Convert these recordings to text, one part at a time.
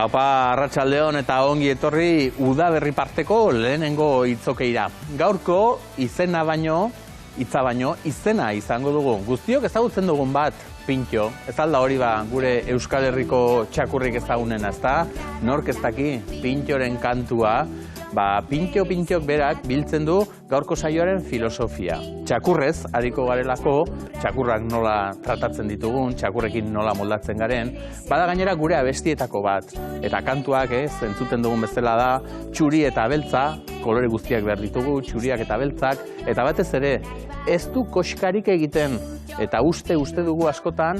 Apa, arratsaldeon eta ongi etorri udaberri parteko lehenengo hitzokeira. Gaurko izena baino, hitza baino, izena izango dugu. Guztiok ezagutzen dugun bat, Pintxo. Ez alda hori ba, gure Euskal Herriko txakurrik ezagunena, ezta? Nork ez daki Pintxoren kantua. Ba, Pintxok berak biltzen du gaurko saioaren filosofia. Txakurrez, ariko garelako, txakurrak nola tratatzen ditugun, txakurrekin nola moldatzen garen, bada gainera gure abestietako bat. Eta kantuak, entzuten dugun bezala da, txuri eta beltza, kolore guztiak behar ditugu, txuriak eta beltzak, eta batez ere, ez du koxkarik egiten, eta uste dugu askotan,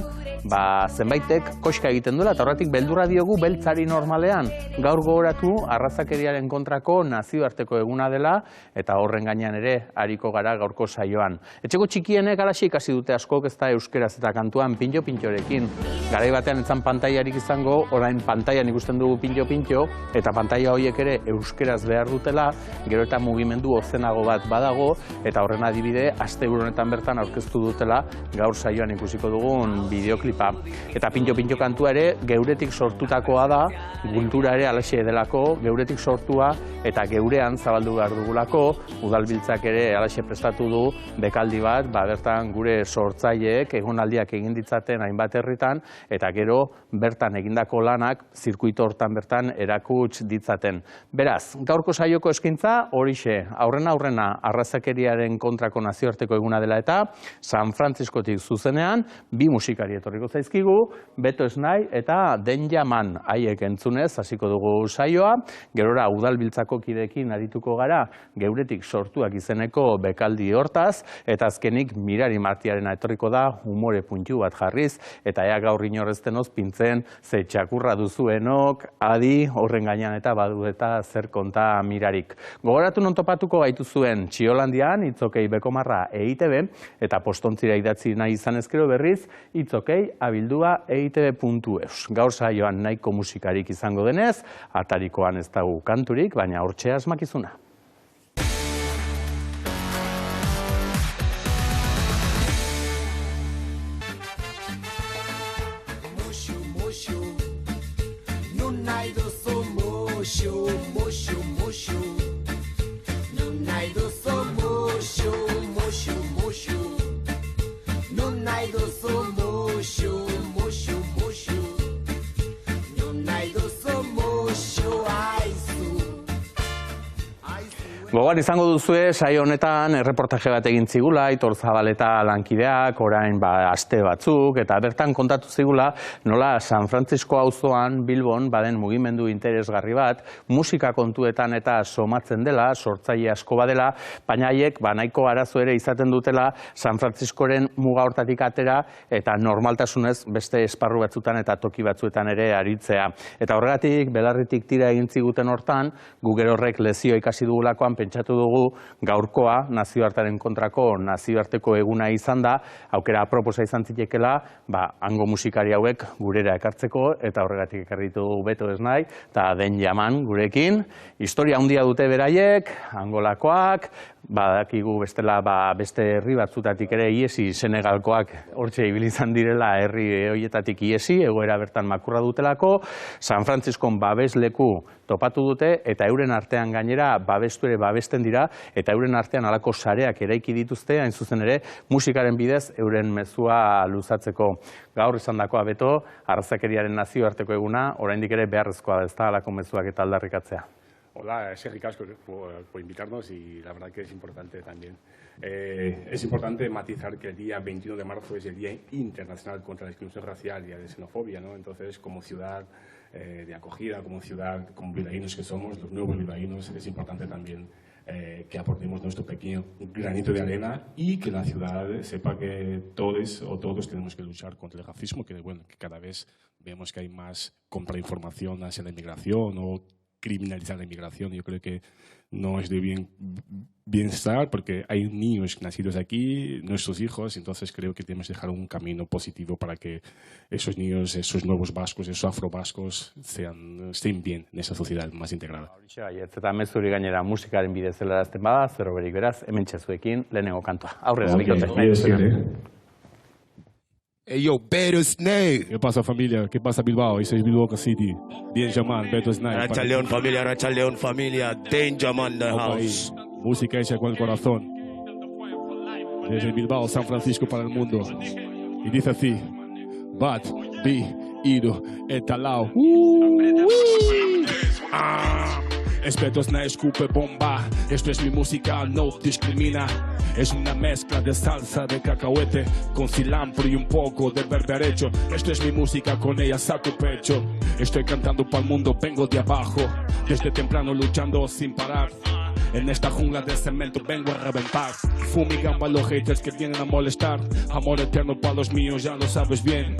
ba, zenbaitek koxka egiten duela, eta horretik beldurra diogu beltzari normalean. Gaur gogoratu, arrazakeriaren kontrako nazioarteko eguna dela, eta horren gainean ere ariko gara gaurko saioan. Etxeko txikienek alaxi ikasi dute askok ez da euskeraz eta kantuan Pintxo-Pintxorekin. Garai batean etzan pantailarik izango, orain pantailan ikusten dugu Pintxo-Pintxo, eta pantaila horiek ere euskeraz behar dutela, gero eta mugimendu ozenago bat badago, eta horren adibide, asteburu honetan bertan aurkeztu dutela, gaur saioan ikusiko dugun bideoklipa. Eta Pintxo-Pintxo kantua ere geuretik sortutakoa da, kultura ere alaxe delako, geuretik sortua eta geurean zabaldu behar dugulako, udalbiltzak ere alaxe prestatu du bekaldi bat, bertan gure sortzaileek egonaldiak egin ditzaten hainbat herritan, eta gero bertan egindako lanak zirkuito hortan bertan erakuts ditzaten. Beraz, gaurko saioko eskaintza horixe, aurrena arrazakeriaren kontrako nazioarteko eguna dela eta San Franciscotik zuzenean, bi musikari etorriko zaizkigu, Beto Esnai eta Den Yaman haiek entzunez hasiko dugu saioa, gerora udalbiltzako kideekin arituko gara, geuretik sortuak izeneko bekaldi hortaz, eta azkenik Mirari Martiarena etorriko da humore puntu bat jarriz, eta ea gaur inorreztenoz pintzen ze txakurra duzuenok, adi horren gainean eta badu eta zer konta Mirarik. Gogoratu non topatuko gaitu zuen Txiolandian, itzokei bekomarra EITB, eta postontzira idatzi nahi izan ezkero berriz, itzokei abildua eitb.eus. Gaur saioan nahiko musikarik izango denez, atarikoan ez dago kanturik, baina hortxe asmakizuna. Gogoan izango duzue, saio honetan erreportaje bat egin zigula, Aitor Zabaleta lankideak, orain aste batzuk, eta bertan kontatu zigula nola San Francisco auzoan Bilbon baden mugimendu interesgarri bat, musika kontuetan eta somatzen dela, sortzaile asko badela, baina haiek nahiko arazo ere izaten dutela San Franciscoren muga hortatik atera eta normaltasunez beste esparru batzutan eta toki batzuetan ere aritzea. Eta horregatik, belarritik tira egin ziguten hortan, gu gero horrek lezio ikasi dugulakoan pentsatu dugu gaurkoa nazioartearen kontrako nazioarteko eguna izan da, aukera aproposa izan zitekela, hango musikari hauek gurera ekartzeko, eta horregatik ekarritu dugu Beto Esnai, eta Den Yaman gurekin. Historia handia dute beraiek, angolakoak, badakigu bestela beste herri batzutatik ere iesi, Senegalkoak hortxe ibili izan direla herri horietatik iesi, egoera bertan makurra dutelako, San Franciscon babesleku topatu dute, eta euren artean gainera babestu ere babesten dira, eta euren artean halako sareak eraiki dituzte, hain zuzen ere, musikaren bidez euren mezua luzatzeko. Gaur izandakoa Beto, arrazakeriaren nazioarteko eguna, oraindik ere beharrezkoa ez da halako mezuak eta aldarrikatzea. Hola, Sergi Casco, por invitarnos y la verdad que es importante también. Es importante matizar que el día 21 de marzo es el Día Internacional contra la Discriminación Racial y la Xenofobia, ¿no? Entonces, como ciudad de acogida, como ciudad, como bilbaínos que somos, los nuevos bilbaínos, es importante también que aportemos nuestro pequeño granito de arena y que la ciudad sepa que todos tenemos que luchar contra el racismo, que cada vez vemos que hay más contrainformación hacia la inmigración o criminalizar la inmigración. Yo creo que no es de bienestar porque hay niños nacidos aquí, nuestros hijos, entonces creo que tenemos que dejar un camino positivo para que esos niños, esos nuevos vascos, esos afrovascos estén bien en esa sociedad más integrada. Eta mezuri gainera musikaren bidez helarazten bada, zer berik beraz, hementxe zuekin lehenengo kantua. Aurrera, Bikote. Hey, yo, Beto Snake. ¿Qué pasa, familia? ¿Qué pasa, Bilbao? Ese es Bilbao City. Bien, Jamal, Beto Snake. Racha León familia, Danger Man the house. Música hecha con el corazón. Desde Bilbao, San Francisco para el mundo. Y dice así: Bat, Bi, Ido, Etalao. Es Beto Snake, escupe bomba. Esto es mi música, no discrimina. Es una mezcla de salsa de cacahuete con cilantro y un poco de berberecho. Esto es mi música, con ella saco pecho. Estoy cantando para el mundo, vengo de abajo. Desde temprano luchando sin parar. En esta jungla de cemento vengo a reventar. Fumigando a los haters que vienen a molestar. Amor eterno para los míos, ya lo sabes bien.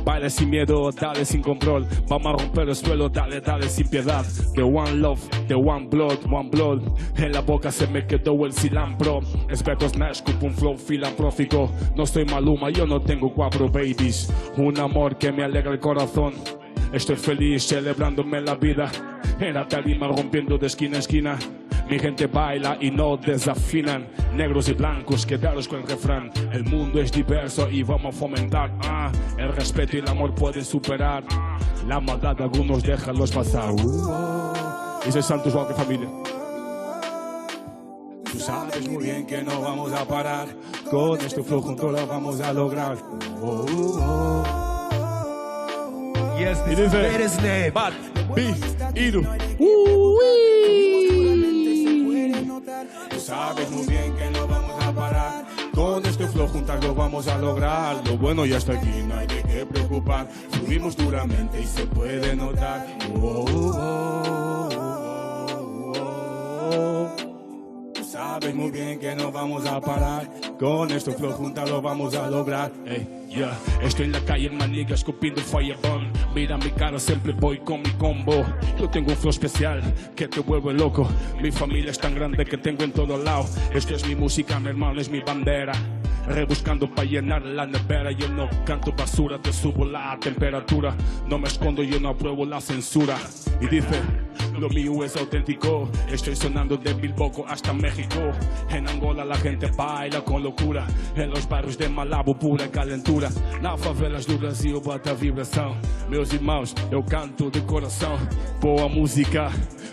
Baila sin miedo, dale sin control. Vamos a romper el suelo, dale, dale sin piedad. The one love, the one blood, one blood. En la boca se me quedó el cilantro. Es Beto Snake, con un flow filantrófico. No soy Maluma, yo no tengo 4 babies. Un amor que me alegra el corazón. Estoy feliz celebrándome la vida. En la tarima rompiendo de esquina a esquina. Mi gente baila y no desafinan. Negros y blancos, quedaros con el refrán. El mundo es diverso y vamos a fomentar. El respeto y el amor pueden superar. La maldad de algunos, déjalos pasar. Y soy Santos Walker, familia. Tú sabes muy bien que no vamos a parar. Con este flow juntos lo vamos a lograr. Yes, Y dice: Beto Snake. Bat, Bi, Ido. Tú sabes muy bien que no vamos a parar. Con este flow juntas lo vamos a lograr. Lo bueno ya está aquí, no hay de qué preocupar. Fluimos duramente y se puede notar. Tú sabes muy bien que no vamos a parar. Con este flow juntas lo vamos a lograr. Estoy en la calle en Maniga escupiendo firebomb. Mira mi cara, siempre voy con mi combo. Yo tengo un flow especial que te vuelve loco. Mi familia es tan grande que tengo en todo lado. Esto es mi música, mi hermano, es mi bandera. Rebuscando para llenar la nevera. Yo no canto basura, te subo la temperatura. No me escondo, yo no apruebo la censura. Y dice: lo mío es auténtico. Estoy sonando de Bilbao hasta México. En Angola la gente baila con locura. En los barrios de Malabo pura calentura. Na favelas do Brasil bate a vibração. Meus irmãos, eu canto de coração. Boa música,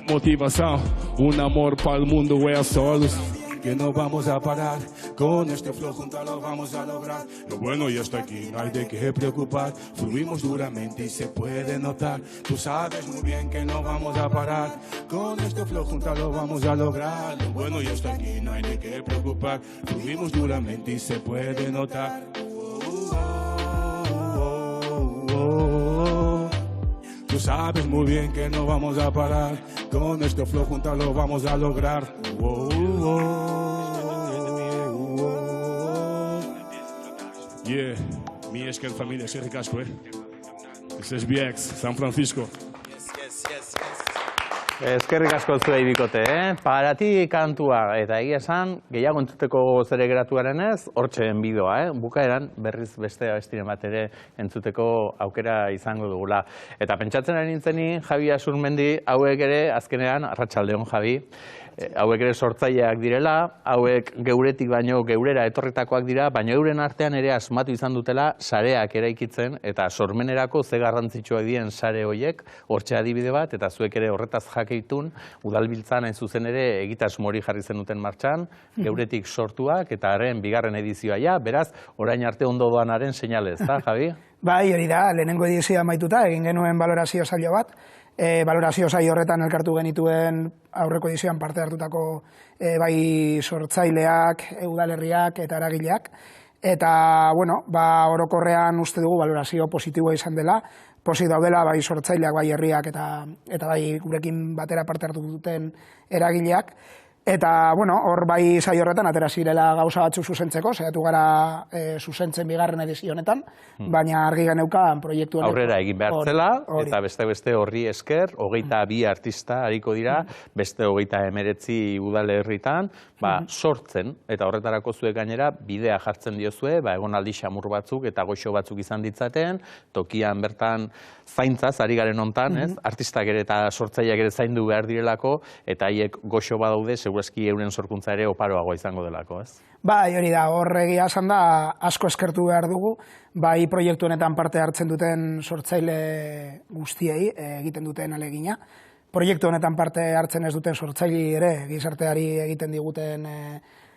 motivação. Un amor para el mundo é a solos. Que no vamos a parar. Con este flow juntos lo vamos a lograr. Lo bueno ya está aquí, no hay de qué preocupar. Fluimos duramente y se puede notar. Tú sabes muy bien que no vamos a parar. Con este flow juntos lo vamos a lograr. Lo bueno ya está aquí, no hay de qué preocupar. Fluimos duramente y se puede notar. Tú sabes muy bien que no vamos a parar. Con este flow juntos lo vamos a lograr. Yeah, mi esker familia, Sergio Casco, Este es BX, San Francisco. Eskerrik asko zuei bikote, Parati kantua, eta egia esan, gehiago entzuteko zere geratuaren ez, hortxeen bidoa, bukaeran berriz beste abestiren bat ere entzuteko aukera izango dugula. Eta pentsatzen ari nintzeni, Javi Asurmendi, hauek ere, azkenean, arratsaldeon Javi, hauek ere sortzaileak direla, hauek geuretik baino geurera etorritakoak dira, baina euren artean ere asmatu izan dutela sareak eraikitzen, eta sormenerako ze garrantzitsuak dien sare hoiek, hortxe adibide bat, eta zuek ere horretaz jakeitun, udalbiltzan hain zuzen ere egitasmo hori jarri zenuten martxan, geuretik sortuak, eta haren bigarren edizioa ja, beraz, orain arte ondo doanaren seinale, ez da, Javi? Bai, hori da, lehenengo edizioa amaituta, egin genuen balorazio saio bat, balorazio saio horretan elkartu genituen aurreko edizioan parte hartutako bai sortzaileak, udalerriak eta eragileak. Eta, bueno, orokorrean uste dugu balorazio positiboa izan dela, pozik daudela bai sortzaileak, bai herriak eta bai gurekin batera parte hartu duten eragileak. Eta, bueno, hor bai saio horretan atera zirela gauza batzuk zuzentzeko, saiatu gara zuzentzen bigarren edizio honetan, baina argi geneukan proiektu honetan. Aurrera egin behar zela, eta beste horri esker, 22 artista hariko dira, beste 29 udalerritan, sortzen, eta horretarako zuek gainera bidea jartzen diozue, egonaldi xamur batzuk eta goxo batzuk izan ditzaten, tokian bertan zaintzaz, ari garen hontan, artistak ere eta sortzaileak ere zaindu behar direlako, eta haiek goxo badaude, segurazki euren sorkuntza ere oparoagoa izango delako, ez? Bai, hori da, hor egia esan da asko eskertu behar dugu, bai proiektu honetan parte hartzen duten sortzaile guztiei egiten duten alegina. Proiektu honetan parte hartzen ez duten sortzaile ere gizarteari egiten diguten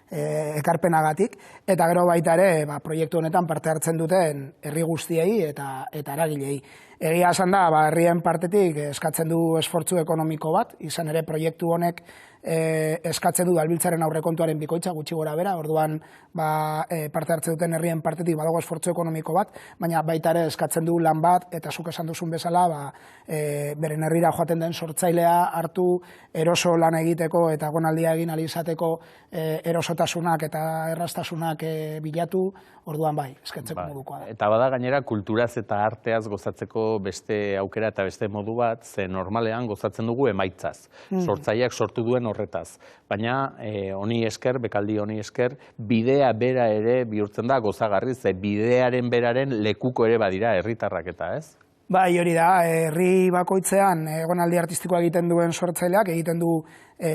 ekarpenagatik, eta gero baita ere proiektu honetan parte hartzen duten herri guztiei eta eragilei. Egia esan da, herrien partetik eskatzen du esfortzu ekonomiko bat, izan ere proiektu honek eskatzen du Udalbiltzaren aurrekontuaren bikoitza gutxi gora bera, orduan parte hartzen duten herrien partetik badago esfortzu ekonomiko bat, baina baita ere eskatzen du lan bat, eta zuk esan duzun bezala, beren herrira joaten den sortzailea hartu eroso lan egiteko eta gonaldia egin ahal izateko erosotasunak eta erraztasunak bilatu, orduan bai, eskentzeko modukoa da. Eta bada gainera kulturaz eta arteaz gozatzeko beste aukera eta beste modu bat, ze normalean gozatzen dugu emaitzaz. Sortzaileak sortu duen horretaz. Baina honi esker, bekaldi honi esker, bidea bera ere bihurtzen da gozagarri, ze bidearen beraren lekuko ere badira herritarrak eta, ez? Bai, hori da, herri bakoitzean egonaldi artistikoa egiten duen sortzaileak egiten du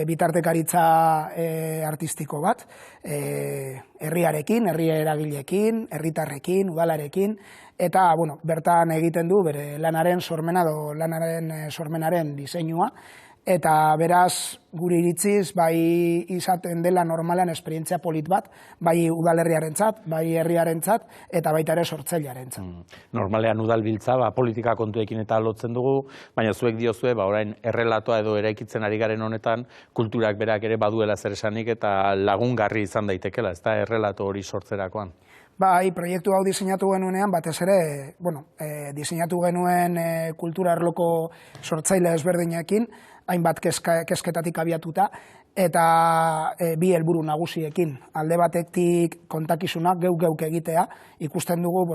bitartekaritza artistiko bat, herriarekin, herri eragileekin, herritarrekin, udalarekin, eta bertan egiten du bere lanaren sormena edo sormenaren diseinua, eta beraz gure iritziz bai izaten dela normalan esperientzia polit bat, bai udalerriarentzat, bai herriarentzat eta baita ere sortzailearentzat. Normalean Udalbiltza politika kontuekin eta lotzen dugu, baina zuek diozue orain errelatoa edo eraikitzen ari garen honetan kulturak berak ere baduela zer esanik eta lagungarri izan daitekela, ez da errelato hori sortzerakoan. Bai, proiektu hau diseinatu genuenean, batez ere, diseinatu genuen kultura arloko sortzaile ezberdinekin, hainbat kezketatik abiatuta, eta bi helburu nagusiekin. Alde batetik kontakizunak geuk egitea, ikusten dugu,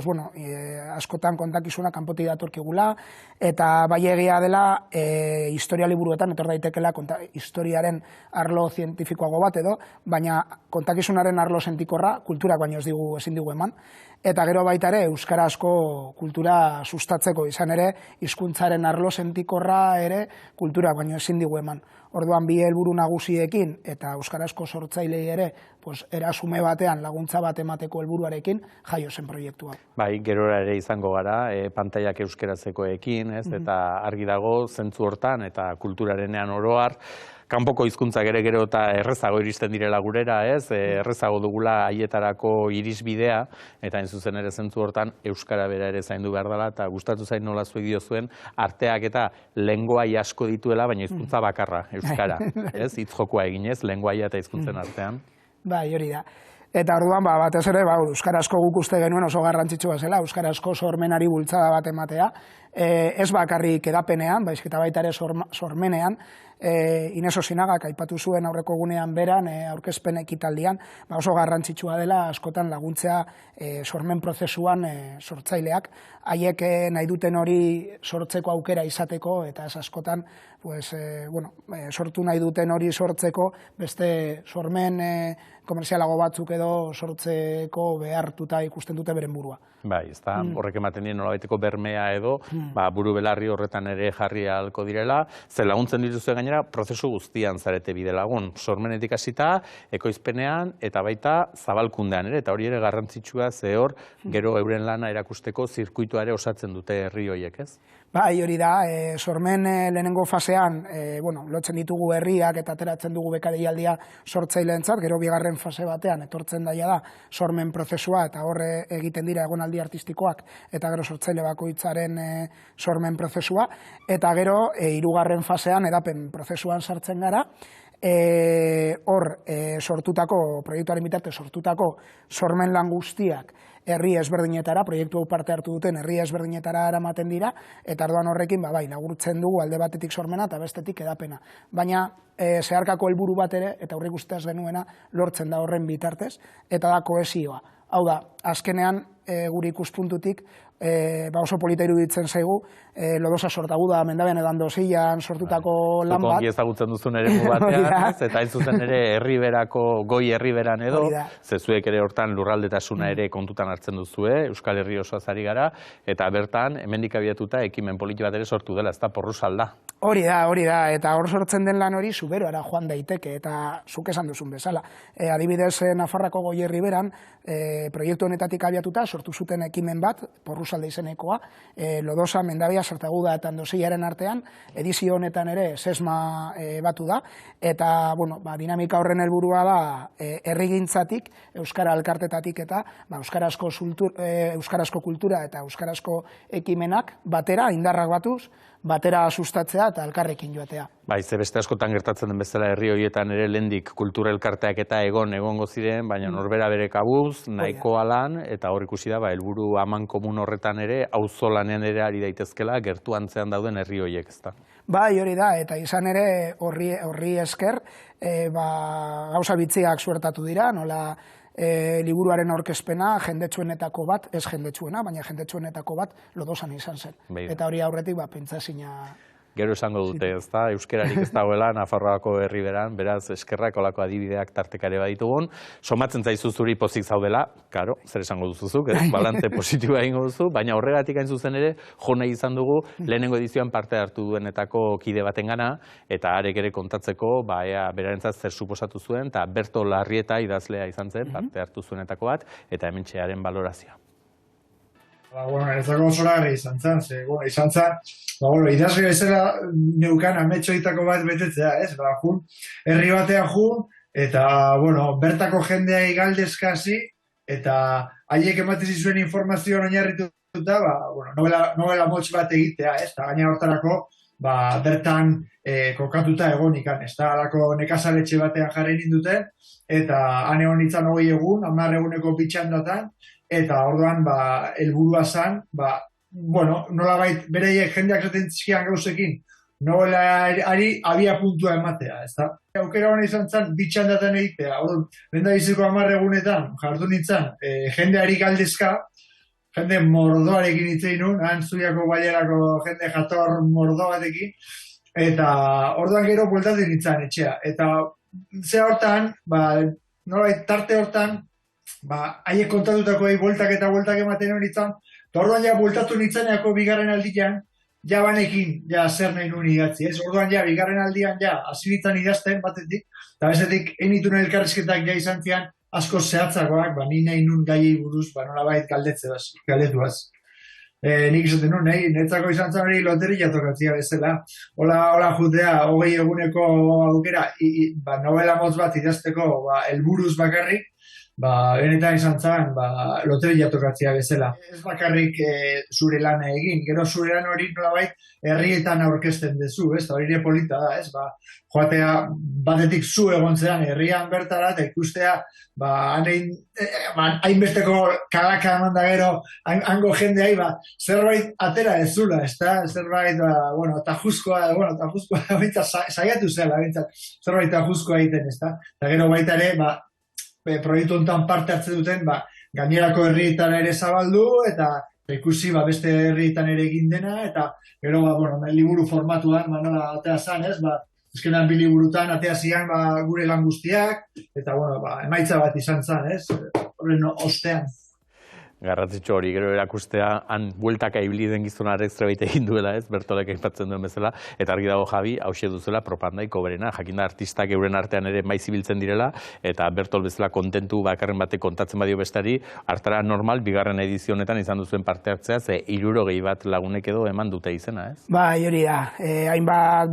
askotan kontakizunak kanpotik datorkigula, eta bai egia dela, historia liburuetan, etor daitekela historiaren arlo zientifikoago bat edo, baina kontakizunaren arlo sentikorra kulturak baino ezin digu eman, eta gero baita ere euskarazko kultura sustatzeko izan ere, hizkuntzaren arlo sentikorra ere kulturak baino ezin digu eman. Orduan bi helburu nagusiekin eta euskarazko sortzailei ere erasume batean laguntza bat emateko helburuarekin jaio zen proiektua. Bai, gerora ere izango gara, pantailak euskaratzekoekin, ez? Eta argi dago zentzu hortan eta kulturarenean oro har, kanpoko hizkuntzak ere gero eta errezago iristen direla gurera, ez? Errezago dugula haietarako irisbidea, eta hain zuzen ere zentzu hortan euskara bera ere zaindu behar dela, eta gustatu zain nola zuek diozuen, arteak eta lengoai asko dituela, baina hizkuntza bakarra, euskara, ez? Hitzjokoa eginez, lengoaia eta hizkuntzen artean. Bai, hori da. Eta orduan, batez ere, euskarazko guk uste genuen oso garrantzitsua zela, euskarazko sormenari bultzada bat ematea, ez bakarrik edapenean, baizik eta baita ere sormenean, Ines Osinagak aipatu zuen aurreko gunean beran, aurkezpen ekitaldian, oso garrantzitsua dela askotan laguntzea sormen prozesuan sortzaileak, haiek nahi duten hori sortzeko aukera izateko, eta ez askotan sortu nahi duten hori sortzeko beste sormen komerzialago batzuk edo sortzeko behartuta ikusten dute beren burua. Bai, ez da, horrek ematen dien nolabaiteko bermea edo, buru belarri horretan ere jarri ahalko direla, ze laguntzen dituzue gainera, prozesu guztian zarete bide lagun, sormenetik hasita, ekoizpenean, eta baita zabalkundean ere, eta hori ere garrantzitsua ze hor, gero euren lana erakusteko zirkuitua ere osatzen dute herri horiek, ez? Bai, hori da, sormen lehenengo fasean, lotzen ditugu herriak eta ateratzen dugu bekadeialdia sortzaileentzat, gero bigarren fase batean, etortzen daia da, sormen prozesua, eta horre egiten dira egonaldi artistikoak, eta gero sortzaile bakoitzaren sormen prozesua, eta gero hirugarren fasean edapen prozesuan sartzen gara, hor sortutako, proiektuaren bitartez sortutako sormen lan guztiak herri ezberdinetara, proiektu hau parte hartu duten herri ezberdinetara eramaten dira, eta orduan horrekin, laguntzen dugu alde batetik sormena eta bestetik edapena. Baina zeharkako helburu bat ere, eta horrek ustez genuena, lortzen da horren bitartez, eta da kohesioa. Hau da, azkenean gure ikuspuntutik, oso polita iruditzen zaigu, Lodosa Sortaguda mendabean edan dosian sortutako lan bat. Ongi ezagutzen duzun ere batean, eta hain ere herriberako, goi herriberan edo, zezuek ere hortan lurraldetasuna ere kontutan hartzen duzue, Euskal Herri osoaz ari gara, eta bertan, hemendik abiatuta, ekimen politi bat ere sortu dela, ez da Porrusalda. Hori da, eta hor sortzen den lan hori Zuberoara joan daiteke, eta zuk esan duzun bezala. Adibidez, Nafarroako Goierri beran, proiektu honetatik abiatuta, sortu zuten ekimen bat, Porrusalda izenekoa, Lodosa, Mendabia, Sartaguda eta Andosiaren artean, edizio honetan ere sesma batu da, eta dinamika horren helburua da herrigintzatik, Euskara elkartetatik eta euskarazko kultura eta euskarazko ekimenak batera, indarrak batuz, batera sustatzea eta elkarrekin joatea. Bai, ze beste askotan gertatzen den bezala herri horietan ere lehendik kultura elkarteak eta egongo ziren, baina norbera bere kabuz, nahikoa lan, eta hor ikusi da, helburu aman komun horretan ere, auzolanean ere ari daitezkela, gertu antzean dauden herri horiek, ezta? Bai, hori da, eta izan ere horri esker, gauza bitziak suertatu dira, nola liburuaren aurkezpena jendetsuenetako bat, ez jendetsuena, baina jendetsuenetako bat Lodosan izan zen. Eta hori aurretik pentsazina. Gero esango dute, ez da, euskerarik ez dagoela Nafarroako herri beran, beraz eskerrak olako adibideak tartekare baditugun. Somatzen zaizu zuri pozik zaudela, karo, zer esango duzuzuk, balantze positiboa egingo duzu, baina horregatik hain zuzen ere, jo nahi izan dugu, lehenengo edizioan parte hartu duenetako kide batengana, eta arek ere kontatzeko, berarentzat zer suposatu zuen, eta Berto Larrieta idazlea izan zen, parte hartu zuenetako bat, eta hementxearen balorazioa. Ezako zoragarri izan zen, idazle bezala neukan ametxoitako bat betetzea, ez? Herri batean jun, eta, bertako jendeai galdezkasi, eta haiek ematen zizuen informazioan oinarrituta, novela motz bat egitea, ez? Eta gaina hortarako, bertan kokatuta egonikan, ez da, alako nekazaletxe batean jarri ninduten, eta han egon nintzen 20 egun, 10 eguneko bitxandatan, eta orduan, helburua zan, nolabait bereiek jendeak zaten zizkian gauzekin, novelari abia puntua ematea, ez da? Aukera hona izan zen, bitxandatan egitea, lehen da biziko 10 egunetan, jartu nintzen, jendeari galdezka, jende mordoarekin hitzein nun, Zuriako bailerako jende jator mordo batekin, eta orduan gero bueltatzen nintzen etxea. Eta ze hortan, nolabait tarte hortan, haiek kontatutako bueltak eta bueltak ematen horitzen, eta orduan ja bueltatu nintzeneako bigarren aldian, ja banekin, zer nahi nuen idatzi, ez? Orduan bigarren aldian, hasi nintzen idazten batetik, eta bezetik, egin elkarrizketak izan zian, asko zehatzagoak, ni nahi nun gaiei buruz, nolabait galdetuaz. Nik izaten nun, netzako izan zen hori loteria tokatzia bezala. Hola jutea, 20 eguneko aukera, novela motz bat idazteko helburuz bakarrik, benetan izan zen loteria tokatzia bezala. Ez bakarrik zure lana egin, gero zure lan hori nolabait herrietan aurkezten dezu, ez? Hori ere polita da, ez? Joatea batetik zu egontzean herrian bertara, eta ikustea hainbesteko kalaka eman da gero, hango jendeai, zerbait atera ez zula, ez da? Zerbait, tajuzkoa, saiatu zela, zerbait tajuzkoa egiten, ez da? Eta gero baita ere, proiektu honetan parte hartzen duten, gainerako herrietan ere zabaldu, eta ikusi beste herrietan ere egin dena, eta gero, liburu formatuan, nola atea zan, ez? Ezkenan 2 liburutan atea zian gure lan guztiak, eta, emaitza bat izan zan, ez? Horren ostean. Garrantzitsu hori, gero erakustea, han bueltaka ibili den gizonarek zerbait egin duela, ez, Bertolek aipatzen duen bezala, eta argi dago Javi, hauxe duzuela propandaiko berena, jakinda artistak euren artean ere maiz ibiltzen direla, eta Bertol bezala kontentu bakarren batek kontatzen badio bestari, hartara normal, bigarren edizio honetan izan duzuen parte hartzea, ze 60 bat lagunek edo eman dute izena, ez? Hori da, hainbat,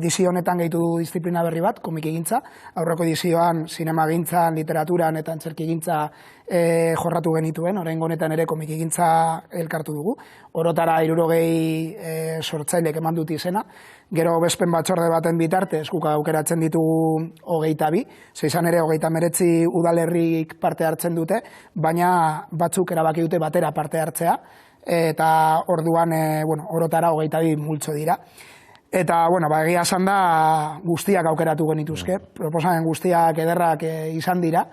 edizio honetan gehitu du disiplina berri bat, komikigintza, aurreko edizioan, zinemagintzan, literaturan eta antzerkigintza jorratu genituen, oraingo honetan ere komikigintza elkartu dugu. Orotara 60 sortzailek eman dut izena. Gero bezpen batzorde baten bitartez guk aukeratzen ditugu 22, izan ere 39 udalerrik parte hartzen dute, baina batzuk erabaki dute batera parte hartzea, eta orduan orotara 22 multzo dira. Eta, egia esan da guztiak aukeratu genituzke, proposamen guztiak ederrak izan dira,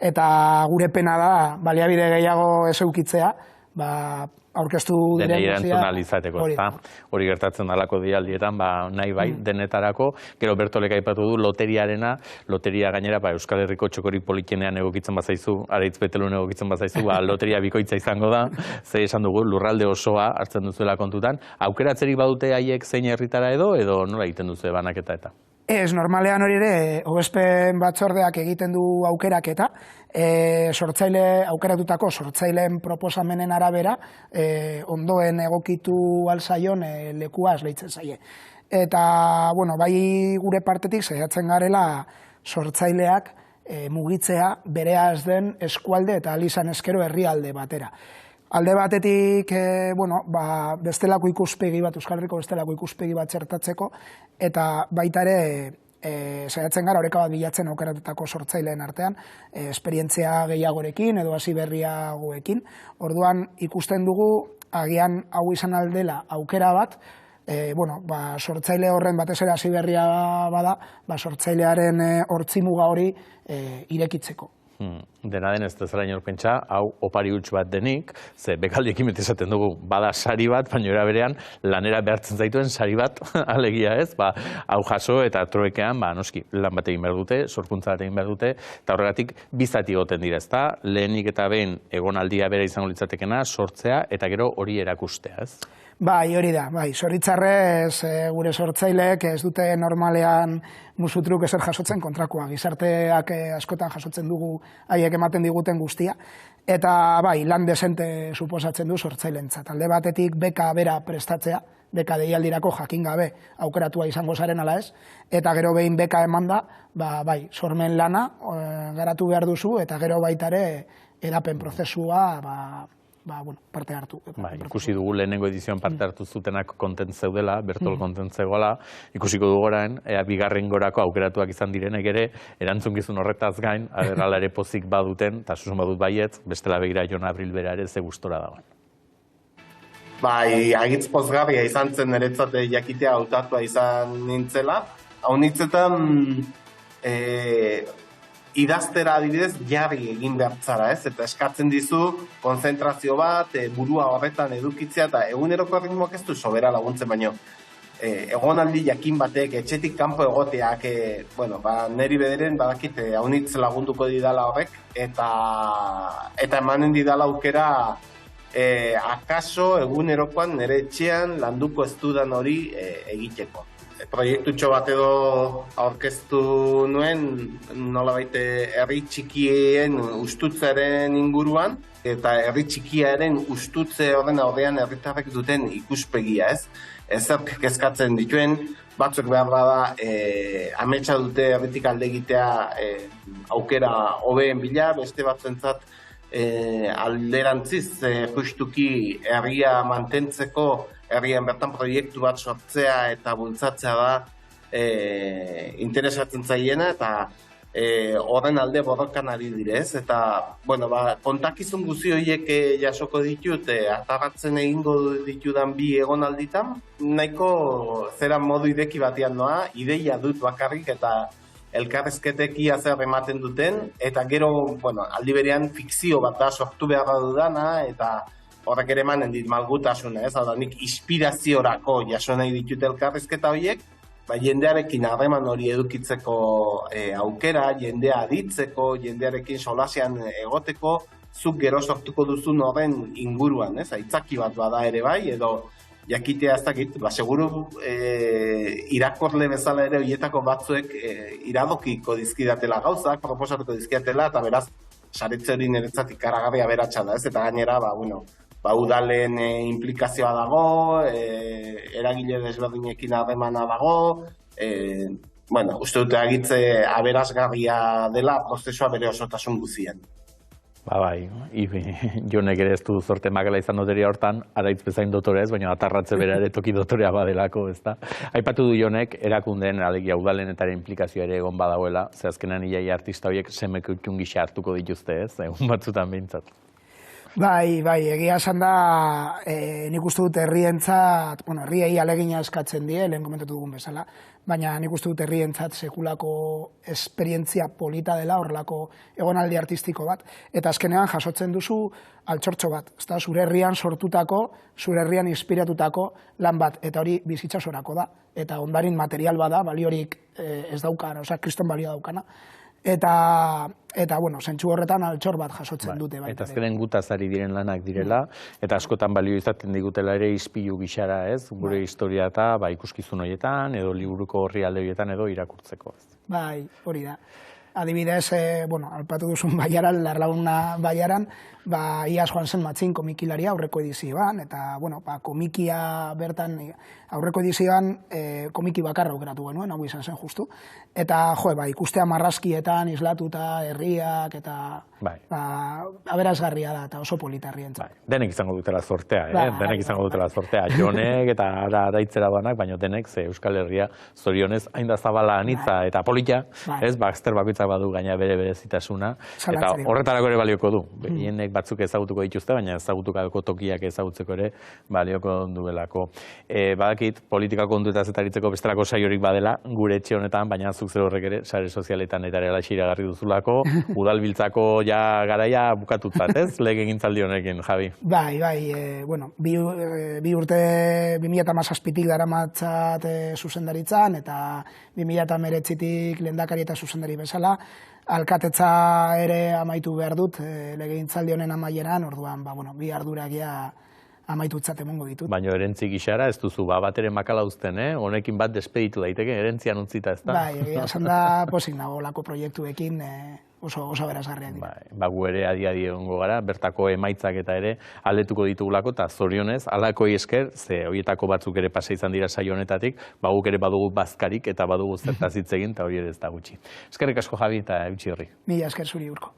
eta gure pena da baliabide gehiago ez eukitzea, aurkeztu denei diren erantzun ahal izateko, ezta? Hori gertatzen dalako deialdietan, nahi bai denetarako, gero Bertolek aipatu du loteriarena, loteria gainera Euskal Herriko txokori polikenean egokitzen bazaizu, Areitz Betelun egokitzen bazaizu, loteria bikoitza izango da, ze esan dugu, lurralde osoa hartzen duzuela kontutan, aukeratzerik badute haiek zein herritara edo nola egiten duzu banaketa eta? Ez, normalean hori ere, hobespen batzordeak egiten du aukeraketa, aukeratutako sortzaileen proposamenen arabera, ondoen egokitu alzaion lekua esleitzen zaie. Eta, bai gure partetik saiatzen garela sortzaileak mugitzea bereaz den eskualde eta alizan eskero herrialde batera. Alde batetik, bestelako ikuspegi bat, Euskal Herriko bestelako ikuspegi bat txertatzeko, eta baita ere saiatzen gara oreka bat bilatzen aukeratutako sortzaileen artean, esperientzia gehiagorekin edo hasi berriagoekin. Orduan ikusten dugu, agian hau izan aldela aukera bat, sortzaile horren batez ere hasi berria bada, sortzailearen hortzimuga hori irekitzeko. Dena den ez dezala inor pentsa, hau opari huts bat denik, ze bekaldiekin beti esaten dugu, bada sari bat, baina era berean lanera behartzen zaituen sari bat, alegia ez, hau jaso eta troekean, noski, lan bat egin behar dute, sorkuntza bat egin behar dute, eta horregatik bizati goten dira, ezta, lehenik eta behin egonaldia bera izango litzatekena, sortzea eta gero hori erakustea, ez? Bai, hori da, zoritxarrez gure sortzaileek ez dute normalean musutruk ezer jasotzen kontrakoa. Gizarteak askotan jasotzen dugu haiek ematen diguten guztia. Eta lan desente suposatzen du sortzaileentzat. Alde batetik beka bera prestatzea, beka deialdirako jakin gabe aukeratua izango zaren ala ez, eta gero behin beka emanda, sormen lana garatu behar duzu, eta gero baita ere edapen prozesua parte hartu. Ikusi dugu lehenengo edizioan parte hartu zutenak kontent zeudela, Bertol kontent zegoela, ikusiko dugu orain, bigarren gorako aukeratuak izan direnek ere, erantzunkizun horretaz gain, agerrala ere pozik baduten, eta susun badut baietz, bestela begira Jon Abril bera ere ze gustora dagoen. Agitz pozgarria izan zen niretzat jakitea hautatua izan nintzela. Hau nintzetan idaztera adibidez jarri egin behartzara, ez? Eta eskatzen dizu konzentrazio bat, burua horretan edukitzea, eta eguneroko erritmoak ez du sobera laguntzen, baino egonaldi jakin batek, etxetik kanpo egoteak, neri bederen badakit haunitz lagunduko didala horrek, eta emanen didala aukera akaso egunerokoan nire etxean landuko ez dudan hori egiteko. Proiektutxo bat edo aurkeztu nuen, nolabait herri txikien ustutzearen inguruan, eta herri txikiaren ustutze horren aurrean herritarrek duten ikuspegia, ez? Ezerk kezkatzen dituen, batzuk behar bada ametsa dute herritik alde egitea aukera hobeen bila, beste batzuentzat alderantziz justuki herria mantentzeko, herrian bertan proiektu bat sortzea eta bultzatzea da interesatzen zaiena, eta horren alde borrokan ari direz. Eta, kontakizun guzi horiek jasoko ditut, atarratzen egingo ditudan bi egonalditan, nahiko zera modu ideki batean noa, ideia dut bakarrik eta elkarrezketek ia zer ematen duten, eta gero, aldi berean fikzio bat da sortu behar dudana, eta horrek ere emanen dit malgutasuna, ez? Hau da, nik inspiraziorako jaso nahi ditut elkarrizketa horiek, jendearekin harreman hori edukitzeko aukera, jendea aditzeko, jendearekin solasean egoteko, zuk gero sortuko duzun horren inguruan, ez? Aitzaki bat bada ere bai, edo jakitea ez dakit, seguru irakorle bezala ere horietako batzuek iradokiko dizkidatela gauzak, proposatuko dizkidatela, eta beraz, saretze hori niretzat ikaragarria aberatsa da, ez? Eta gainera, udalen implikazioa dago, eragile desberdinekin harremana dago, uste dute agitze aberasgarria dela prozesua bere osotasun guzien. Jonek ere ez du zorte magala izan doteria hortan, Araitz bezain dotorea ez, baina atarratze bera ere toki dotorea badelako, ez da. Aipatu du Jonek, erakundeen, alegia udalenetaren implikazioa ere egon badagoela, ze azkenan iaia artista horiek semek utxun gisa hartuko dituzte ez, egun batzutan behintzat. Bai, egia esan da, nik uste dut herrientzat, herriei alegina eskatzen die, lehen komentatu dugun bezala, baina nik uste dut herrientzat sekulako esperientzia polita dela, horrelako egonaldi artistiko bat, eta azkenean jasotzen duzu altxortxo bat, ezta, zure herrian sortutako, zure herrian inspiratutako lan bat, eta hori bizitzasorako da, eta ondarin material bada, baliorik ez daukana, kriston balio daukana, eta bueno, zentsu horretan altxor bat jasotzen dute. Eta azkenen gutaz ari diren lanak direla, eta askotan balio izaten digutela ere ispilu gixara, ez? Gure historia eta ikuskizun horietan, edo liburuko orrialde horietan edo irakurtzeko. Bai, hori da. Adibidez, alpatu duzun Baiaran, Larlauna Baiaran, iaz joan zen Matxin komikilaria aurreko edizioan, eta, komikia bertan aurreko edizioan komiki bakarra aukeratu genuen, hau izan zen justu. Eta, ikustea marrazkietan, islatuta, herriak, eta aberasgarria da, eta oso polita herrientzat. Denek izango dutela zortea, denek izango dutela zortea. Jonek eta araitzera banak, baina denek, ze Euskal Herria zorionez hain da zabala anitza eta polita, ez, bazter bakoitzak badu gaina bere berezitasuna, eta horretarako ere balioko du. Hienek batzuk ezagutuko dituzte, baina ezagutukako tokiak ezagutzeko ere balioko duelako. Badakit, politika kontuetaz eta aritzeko bestelako saiorik badela, gure etxe honetan, baina zuk zer horrek ere, sare sozialetan eta ere iragarri duzulako, udalbiltzako ja garaia bukatutzat, ez? Lege gintzaldi honekin, Javi. Bai, bi urte 2017tik daramatzat zuzendaritzan, eta 2019tik lehendakari eta zuzendari bezala, alkatetza ere amaitu behar dut, legegintzaldi honen amaieran, orduan, bi ardurak amaitutzat emongo ditut. Baina erentzi gixara ez duzu, bat ere makala uzten, honekin bat despeditu daiteke, erentzian utzita, ez da? Bai, esan da pozik nago lako proiektuekin oso berazgarriak dira. Gu ere adi egongo gara, bertako emaitzak eta ere aldetuko ditugulako, eta zorionez, alakoi esker, ze horietako batzuk ere pasa izan dira saio honetatik, guk ere badugu bazkarik eta badugu zertaz hitz egin, eta hori ere ez da gutxi. Eskerrik asko, Javi, eta eutxi horri. Mila esker zuri, Urko.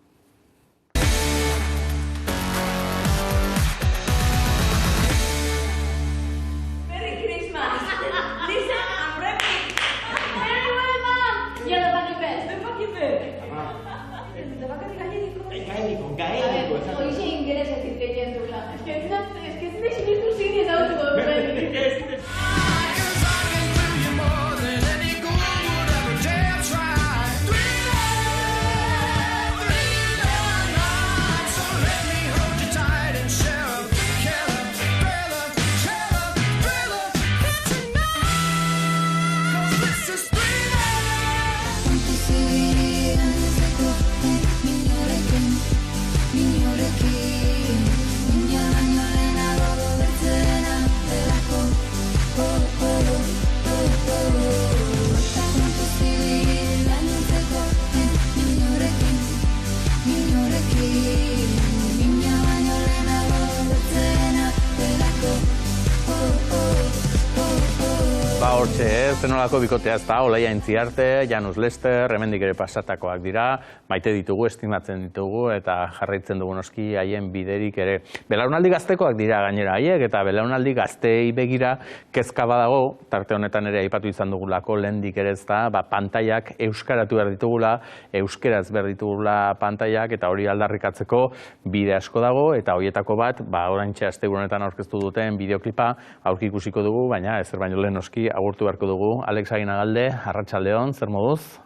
Zenolako bikotea ez da, Olaia Intziarte, Janus Lester, hemendik ere pasatakoak dira, maite ditugu, estimatzen ditugu, eta jarraitzen dugu noski haien biderik ere. Belaunaldi gaztekoak dira gainera haiek, eta belaunaldi gazteei begira kezka badago, tarte honetan ere aipatu izan dugulako, lehendik ere ez da, pantaiak euskaratu behar ditugula, euskeraz behar ditugula pantaiak, eta hori aldarrikatzeko bide asko dago, eta horietako bat, oraintxe astegur honetan aurkeztu duten bideoklipa aurki ikusiko dugu, baina ezer baino lehen noski agurtu beharko dugu. Alex Aginagalde, arratsaldeon, zer moduz?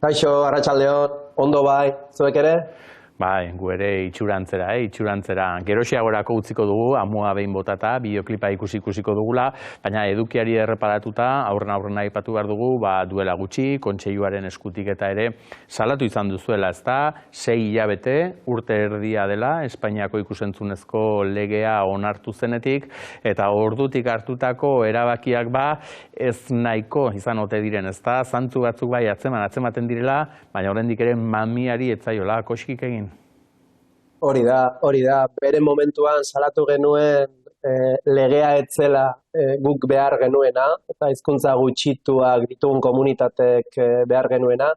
Kaixo, arratsaldeon, ondo bai, zuek ere? Bai, gu ere itxurantzera, itxurantzera. Geroxiagorako utziko dugu, amua behin botata, bideoklipa ikusiko dugula, baina edukiari erreparatuta, aurrena aipatu behar dugu, duela gutxi, kontseiluaren eskutik eta ere, salatu izan duzuela, ez da, 6 hilabete, urte erdia dela, Espainiako ikusentzunezko legea onartu zenetik, eta ordutik hartutako erabakiak ez nahiko izan ote diren, ez da, zantzu batzuk bai atzematen direla, baina oraindik ere mamiari etzaiola koskik egin. Hori da, bere momentuan salatu genuen legea etzela guk behar genuena, eta hizkuntza gutxituak ditugun komunitatek behar genuena,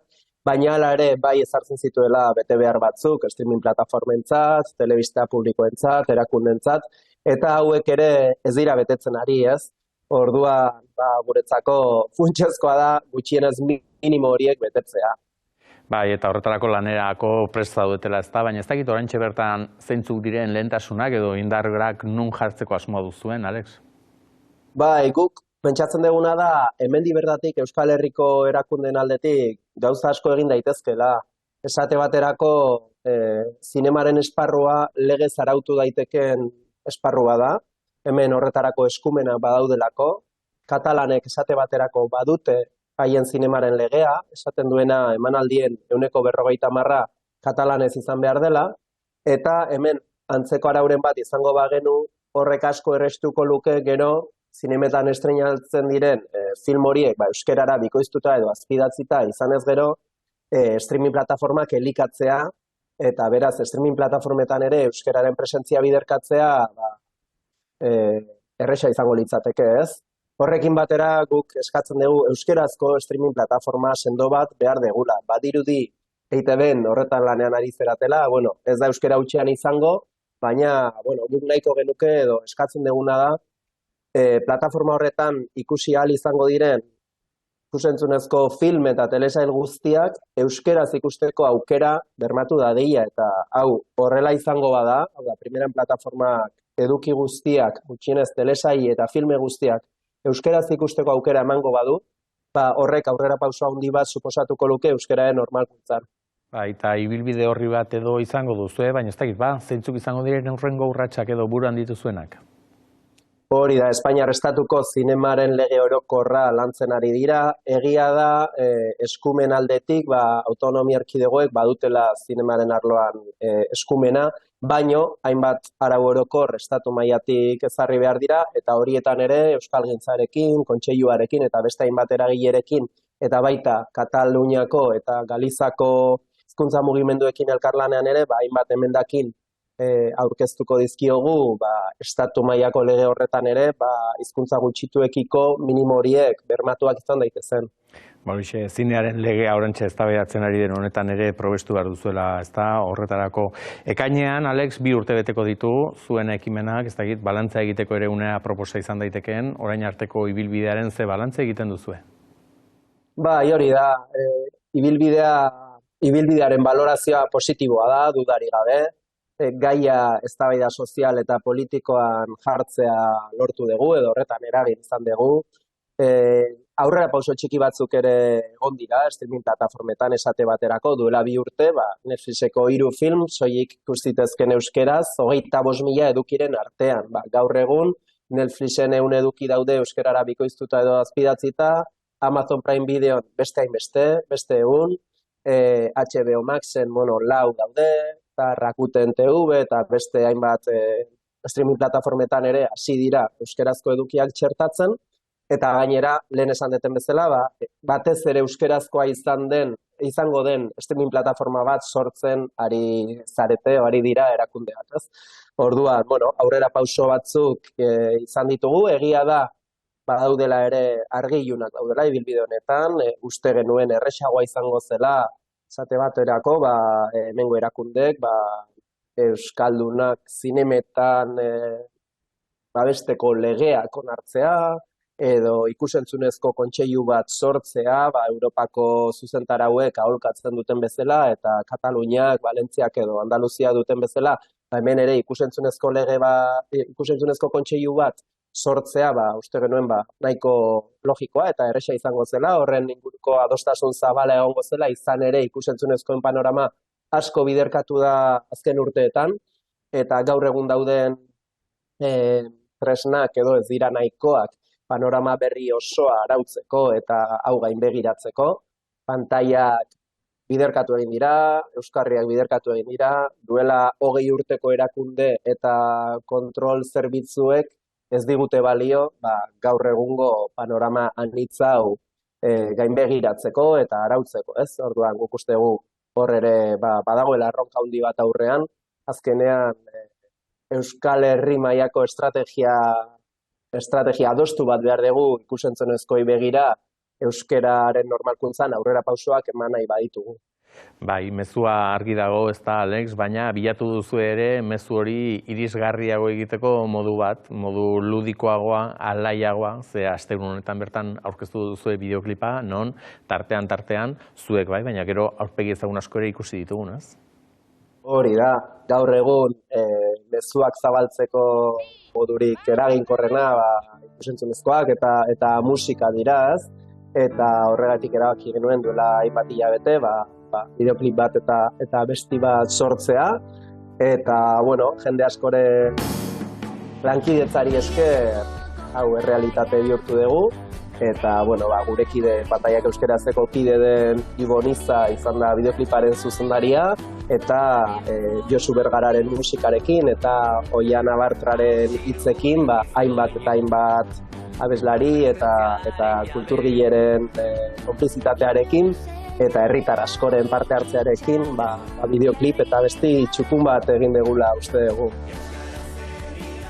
baina hala ere bai ezartzen zituela bete behar batzuk, streaming plataformentzat, telebista publikoentzat, erakundentzat, eta hauek ere ez dira betetzen ari, ez? Orduan, guretzako funtsezkoa da gutxienez minimo horiek betetzea. Bai, eta horretarako lanerako prest daudetela ez da, baina ez dakit oraintxe bertan zeintzuk diren lehentasunak edo indarrak nun jartzeko asmoa duzuen, Alex? Bai, guk pentsatzen duguna da, hemendik bertatik Euskal Herriko erakundeen aldetik gauza asko egin daitezkela. Esate baterako zinemaren esparrua legez arautu daiteken esparrua da. Hemen horretarako eskumena badaudelako. Katalanek esate baterako badute haien zinemaren legea, esaten duena emanaldien 50% katalanez izan behar dela, eta hemen antzeko arauren bat izango bagenu horrek asko errestuko luke gero zinemetan estreinatzen diren film horiek euskerara bikoiztuta edo azpidatzita izanez gero streaming plataformak elikatzea, eta beraz streaming plataformetan ere euskeraren presentzia biderkatzea erresa izango litzateke, ez? Horrekin batera guk eskatzen dugu euskerazko streaming plataforma sendo bat behar degula. Badirudi EITB-en horretan lanean ari zeratela, ez da euskera hutsean izango, baina guk nahiko genuke edo eskatzen duguna da plataforma horretan ikusi ahal izango diren ikusentzunezko film eta telesail guztiak euskeraz ikusteko aukera bermatu dadila, eta hau horrela izango bada, hau da, primeran plataformak eduki guztiak, gutxienez telesail eta filme guztiak euskeraz ikusteko aukera emango badu, horrek aurrera pauso handi bat suposatuko luke euskeraren normalkuntzan. Eta ibilbide horri bat edo izango duzu, baina ez dakit, zeintzuk izango diren hurrengo urratsak edo buruan dituzuenak? Hori da, Espainiar Estatuko zinemaren lege orokorra lantzen ari dira. Egia da, eskumen aldetik, autonomia erkidegoek badutela zinemaren arloan eskumena, baino hainbat arau orokor estatu mailatik ezarri behar dira, eta horietan ere Euskalgintzarekin, Kontseiluarekin eta beste hainbat eragilerekin, eta baita Kataluniako eta Galizako hizkuntza mugimenduekin elkarlanean ere, hainbat emendakin aurkeztuko dizkiogu estatu mailako lege horretan ere hizkuntza gutxituekiko minimo horiek bermatuak izan daitezen. Horixe, zinearen legea oraintxe eztabaidatzen ari den honetan ere probestu behar duzuela, ezta? Horretarako ekainean, Alex, 2 urte beteko ditu zuen ekimenak, ez dakit, balantza egiteko ere unea proposa izan daitekeen, orain arteko ibilbidearen ze balantza egiten duzue? Hori da, ibilbidearen balorazioa positiboa da, dudari gabe. Gaia eztabaida sozial eta politikoan jartzea lortu dugu, edo horretan eragin izan dugu. Aurrera pauso txiki batzuk ere egon dira, streaming plataformetan esate baterako, duela 2 urte, Netflixeko 3 film, soilik ikustitezken euskeraz, 25.000 edukiren artean. Gaur egun, Netflixen 100 eduki daude euskerara bikoiztuta edo azpidatzita, Amazon Prime Videon beste hainbeste, beste egun, HBO Maxen 4 daude, Rakuten TV eta beste hainbat streaming plataformetan ere hasi dira euskerazko edukiak txertatzen, eta gainera, lehen esan deten bezala, batez ere euskerazkoa izango den streaming plataforma bat sortzen ari zarete, ari dira erakundeak. Orduan, aurrera pauso batzuk izan ditugu, egia da, badaudela ere argi-ilunak daudela ibilbide honetan, uste genuen erresagoa izango zela, esate baterako, hemengo erakundek, euskaldunak zinemetan babesteko legeak onartzea, edo ikusentzunezko kontseilu bat sortzea, Europako zuzentarauek aholkatzen duten bezala, eta Kataluniak, Valentziak edo Andaluzia duten bezala, hemen ere ikusentzunezko ikusentzunezko kontseilu bat sortzea, uste genuen nahiko logikoa eta erresa izango zela, horren inguruko adostasun zabala egongo zela, izan ere ikusentzunezkoen panorama asko biderkatu da azken urteetan, eta gaur egun dauden tresnak edo ez dira nahikoak panorama berri osoa arautzeko eta hau gainbegiratzeko. Pantailak biderkatu egin dira, euskarriak biderkatu egin dira, duela 20 urteko erakunde eta kontrol zerbitzuek ez digute balio gaur egungo panorama anitza hau gainbegiratzeko eta arautzeko, ez? Orduan guk uste dugu hor ere badagoela erronka handi bat aurrean, azkenean Euskal Herri mailako estrategia adostu bat behar dugu ikusentzunezkoei begira euskeraren normalkuntzan aurrera pausoak eman nahi baditugu. Bai, mezua argi dago, ez da, Alex, baina bilatu duzu ere mezu hori irisgarriago egiteko modu bat, modu ludikoagoa, alaiagoa, ze astegun honetan bertan aurkeztu duzue bideoklipa, non, tartean, zuek bai, baina gero aurpegi ezagun asko ere ikusi ditugunaz. Hori da, gaur egun mezuak zabaltzeko modurik eraginkorrena ikusentzunezkoak eta musika diraz, eta horregatik erabaki genuen duela hainbat hilabete, bideoklip bat eta abesti bat sortzea, eta, bueno, jende askore lankidetzari esker hau errealitate bihurtu dugu, eta, bueno, gure kide, Pantaiak Euskarazeko kide den Iboniza izan da bideokliparen zuzendaria, eta Josu Bergararen musikarekin, eta Oian Abartraren hitzekin, hainbat eta hainbat abeslari eta kulturgileren konplizitatearekin, eta herritar askoren parte hartzearekin, bideoklip eta besti txukun bat egin degula uste dugu.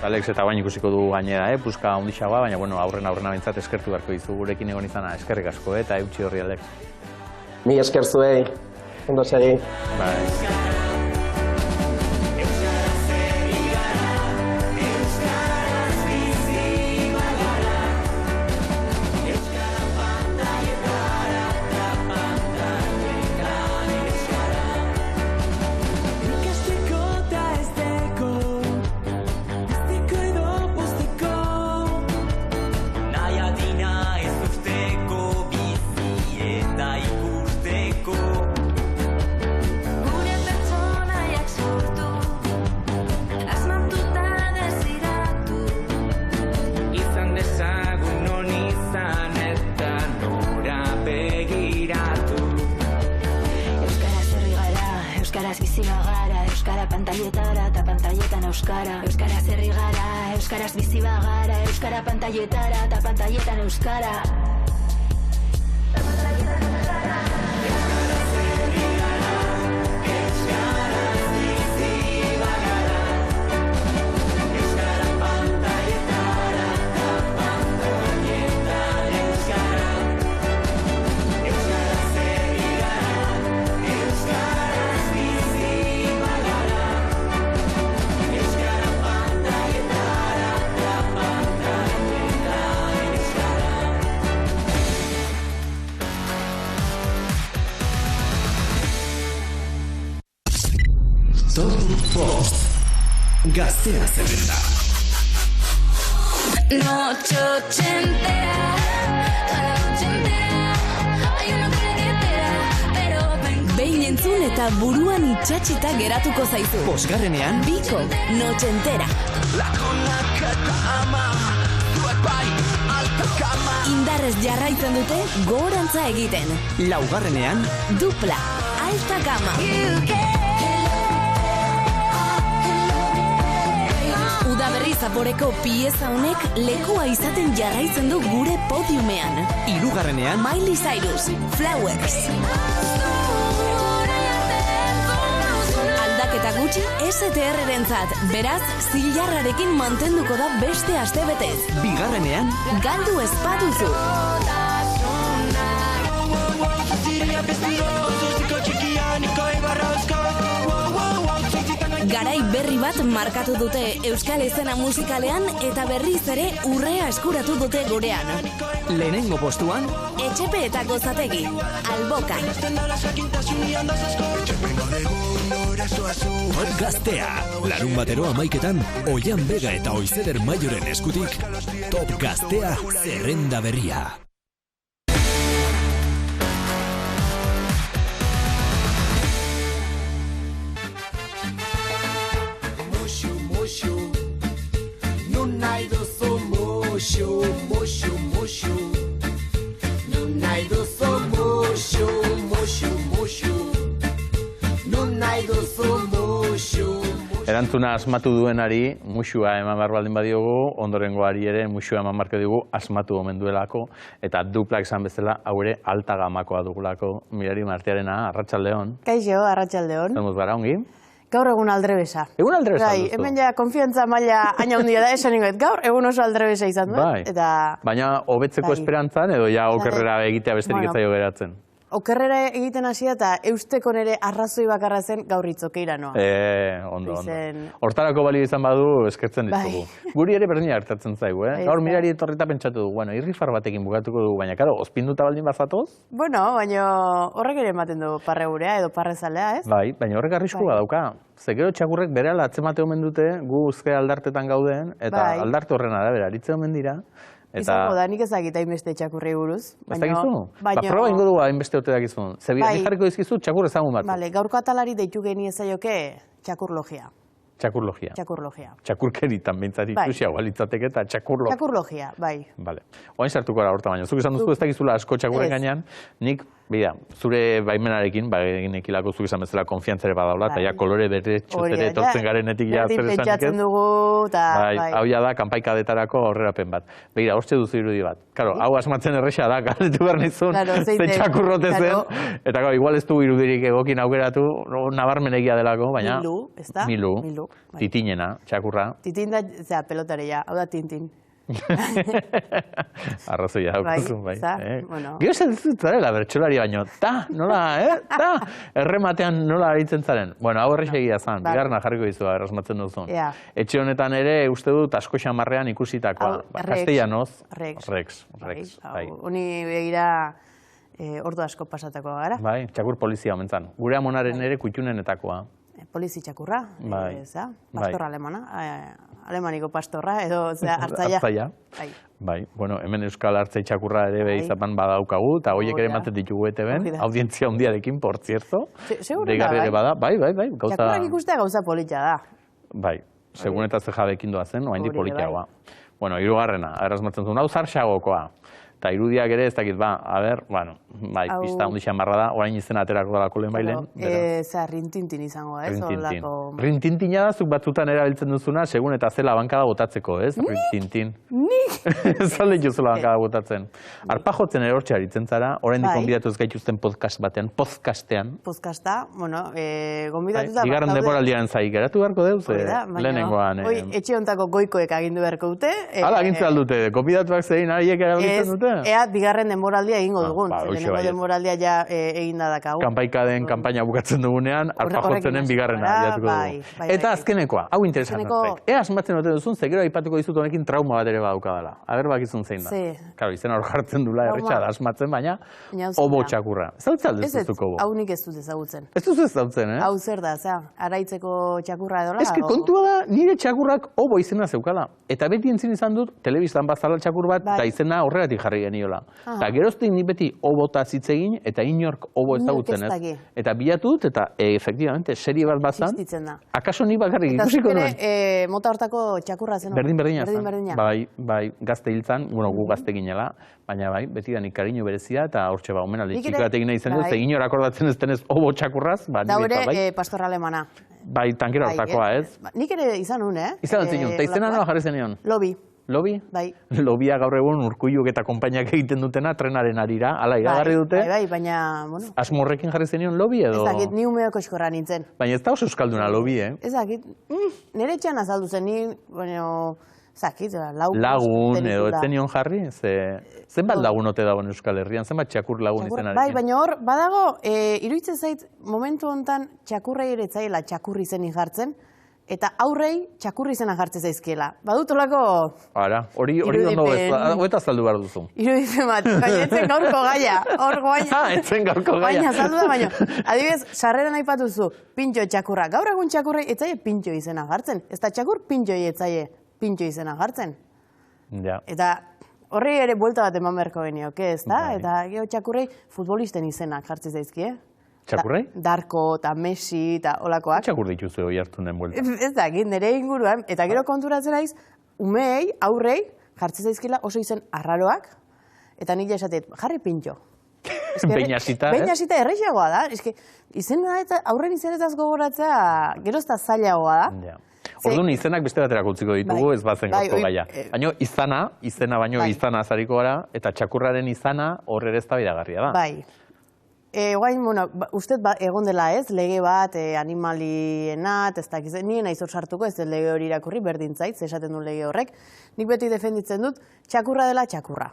Alex, eta bain ikusiko dugu gainera, puska ondixagoa, baina bueno, aurrena behintzat eskertu beharko dizu gurekin egon izana, eskerrik asko, eta eutxi horri, Alex. Ni esker zuei, ondo segi. Bai. Euskaraz bizi bagara, euskara pantailetara eta pantailetan euskara. Euskaraz herri gara, euskaraz bizi bagara, euskara pantailetara eta pantailetan euskara. Gaztea zerrenda. Noche ochentera, toda la noche entera, hay una carretera, pero behin entzun eta buruan itxatxita geratuko zaizu. Bosgarrenean, Biko, noche entera. Indarrez jarraitzen dute gorantza egiten. Laugarrenean, Dupla, alta gama. Udaberri zaporeko pieza honek lekua izaten jarraitzen du gure podiumean. Hirugarrenean, Miley Cyrus, Flowers. Aldaketa gutxi STR-rentzat, beraz, zilarrarekin mantenduko da beste astebetez. Bigarrenean, Galdu ez baduzu. Garai berri bat markatu dute euskal eszena musikalean eta berriz ere urrea eskuratu dute gurean. lehenengo postuan, Etxepe eta Gozategi, Alboka. Gaztea. Larun batero 11etan, Oian Bega eta Oizeder Maioren eskutik, Top Gaztea zerrenda berria. Erantzuna asmatu duenari muxua eman behar baldin badiogu, ondorengoari ere muxua eman barko dugu asmatu omen duelako, eta duplak esan bezala hau ere alta gamakoa dugulako. Mirari Martiarena, Arratsaldeon. Kaixo, Arratsaldeon. Zemuz gara, ongi? Gaur egun aldrebesa. Egun aldrebesa Bai, duzu? hemen ja konfiantza maila aina handia da, esan ingoet, gaur egun oso aldrebesa izan duen. Bai, Eta... baina hobetzeko Bai. esperantzan edo ja okerrera egitea besterik ez zaio geratzen? okerrera egiten hasia eta eusteko nere arrazoi bakarra zen gaur itzokeira noa. Ondo. Hortarako balio izan badu eskertzen ditugu. Guri ere berdina hartatzen zaigu, Gaur mirari etorrita pentsatu dugu, bueno, irrifar batekin bukatuko dugu, baina, karo, ospinduta baldin bazatoz? Bueno, baina horrek ere ematen du parregurea edo parrezalea, ez? Bai, baina horrek arriskua dauka. Zegero txakurrek berehala atzemate omen dute, gu uzke aldartetan gauden, eta aldarte horren arabera, aritze omen dira. Izango da, nik ezagit hainbeste txakurri buruz. Ez dakizu? Proba ingo dugu hainbeste ote dakizun. Zebira, nik jarriko dizkizu txakur ezagun bat. Bale, gaurko atalari deitu geni ezaioke txakurlogia. Txakurlogia. Txakurkeritan bintzat ikusia litzateke eta txakurlogia. Txakurlogia, bai. Bale. Oain sartuko gara horta baina. Zuk esan duzu ez dakizula asko txakurren gainean, nik, bida, zure baimenarekin, genekilako zuk esan bezala konfiantzere badaula, eta ja kolore berretxuz ere etortzen garenetik ja zer esanik ez. Dugu, bai, hau ja da, kanpaikadetarako aurrerapen bat. Begira, hortxe duzu irudi bat. Karo, hau asmatzen erresa da, galdetu behar nizun, ze txakurrote zen, eta igual ez du irudirik egokin aukeratu, nabarmenegia delako, baina... Milu, titinena, txakurra. Titin da, zera, pelotarea, hau da tintin. Arrazoia daukazu, bai. Gero zen zarela bertxolari baino, nola, errematean nola aritzen zaren. Bueno, hau errexegia zan, bigarna jarriko dizu errasmatzen duzun. Etxe honetan ere, uste dut, asko xamarrean ikusitakoa. Castellanoz, Rex. Honi begira ordu asko pasatako gara. Bai, txakur polizia omentzan. Gure amonaren ere kutxunenetakoa. Polizi txakurra, pastorra alemana, alemaniko pastorra, edo hartzaia. Bai, bueno, hemen euskal hartzai txakurra ere behizapan badaukagu, eta horiek ere ematen ditugu ETV-en, audientzia hundiarekin, por cierto. Deigarri ere bada, bai. Txakurrak ikustea gauza politia da. Bai, segun eta zejabekin doazen, oain di politiagoa. Bueno, hirugarrena, errazmatzen zuen, hau zarxagokoa. Eta irudiak ere ez dakit, bai, pista hundi xamarra da, orain izena aterako dalako lehen bailen. Rintintin izango, ez? Rintintina da, zuk batzutan erabiltzen duzuna, segun eta zela bankada botatzeko, ez? Rintintin. Nik? Ez alde juzula bankada botatzen. Arpa jotzen erortxe aritzen zara, orain dik konbidatu ez gaituzten podcast batean, podcastean. Podcasta, bueno, konbidatu da. Bigarren demoraldiaren zaik, eratu beharko deuz, lehenengoan. Etxe hontako goikoek agindu beharko dute. Hala, agintzen aldute, konbidatuak zein ariek erabiltzen dute? Ea, bigarren denboraldia egingo dugun. Lehenengo denboraldia ja eginda dakagu. Kanpaikaden kanpaina bukatzen dugunean, arpa jotzenen bigarrena bilatuko dugu. Eta azkenekoa, hau interesantzek. Ea asmatzen ote duzun, zegero aipatuko dizut honekin trauma bat ere badaukadala. Aber bakizun zein da. Karo, izena hor jartzen dula erretxa da asmatzen, baina obo txakurra. Ezautzen aldezuzuko obo? Hau nik ez dut ezagutzen. Ez dut ezagutzen, Hau zer da, araitzeko txakurra edola? Ez que kontua da, nire txakurrak obo izena zeukala. Eta beti entzin izan dut, telebistan bazala txakur bat, eta izena horregatik jarri geniola. Eta geroztik ni beti obota zitzegin, eta inork obo ezagutzen ez. Eta bilatu dut, eta efektibamente, serie bat bazan, akaso ni bakarrik ikusiko nuen. Eta zuk mota hortako txakurra zen? Berdin-berdina. Bai, gazte hiltzan, gu gazte ginela, baina bai, beti da nik kariño berezia, eta hortxe ba, omenaldi txikatek nahi zen dut, ze inor akordatzen ez denez obo txakurraz, da hori pastorra alemana. Bai, tankera hortakoa ez. Nik ere izan nun, Izan dut zinun, eta izena nola jarri zenion? Lobi? Bai. Lobia gaur egun Urkulluk eta konpainiak egiten dutena trenaren arira, ala iragarri dute. Bai, baina, bueno. Asmorrekin jarri zenion lobi edo? Ez dakit, ni umeoko eskorra nintzen. Baina ez da oso euskalduna lobi, Ez dakit, nire etxean azaldu zen, ni, bueno, zakit, lagun edo etzenion jarri? Zenbat lagun ote dagoen Euskal Herrian, zenbat txakur lagun izenarekin? Bai, baina hor, badago, iruditzen zait, momentu honetan txakurrei ere zaila txakurri izenik jartzen, eta aurrei txakurri izena jartzen zaizkiela. Badutolako... Ara, hori ondo ez, hoeta azaldu behar duzu. Iruditzen bat, baina etzen gaurko gaia. Etzen gaurko gaia. Baina azaldu da, baina, adibidez, sarreran aipatuzu, pintxo txakurra. Gaur egun txakurrei etzaie pintxo izena jartzen. Ez da txakur pintxoi etzaie pintxo izena jartzen. Eta horri ere buelta bat eman beharko genioke, ez da? Eta gero txakurrei futbolisten izenak jartzen zaizkie. Txakurrei? Darko, eta Messi, eta olakoak. Txakur dituzu hori hartu den buelta? Ez dakit, nire inguruan. Eta gero konturatzen naiz, umeei, aurrei, jartzen zaizkila oso izen arraroak, eta nik jasatet, jarri pintxo. Beinasita, ez? Beinasita errexeagoa da. Izena eta aurren izenetaz gogoratzea, gero ez da zailagoa da. Orduan izenak beste baterako utziko ditugu, ez bazen gaurko gaia. Baina izena baino izana azariko gara, eta txakurraren izana horre ere eztabaidagarria da. Bai. Guain, bueno, uste egon dela ez, lege bat, animalienat, ez dakiz, nien aiz hor sartuko, ez lege hori irakurri, berdin zait, esaten du lege horrek. Nik beti defenditzen dut, txakurra dela txakurra.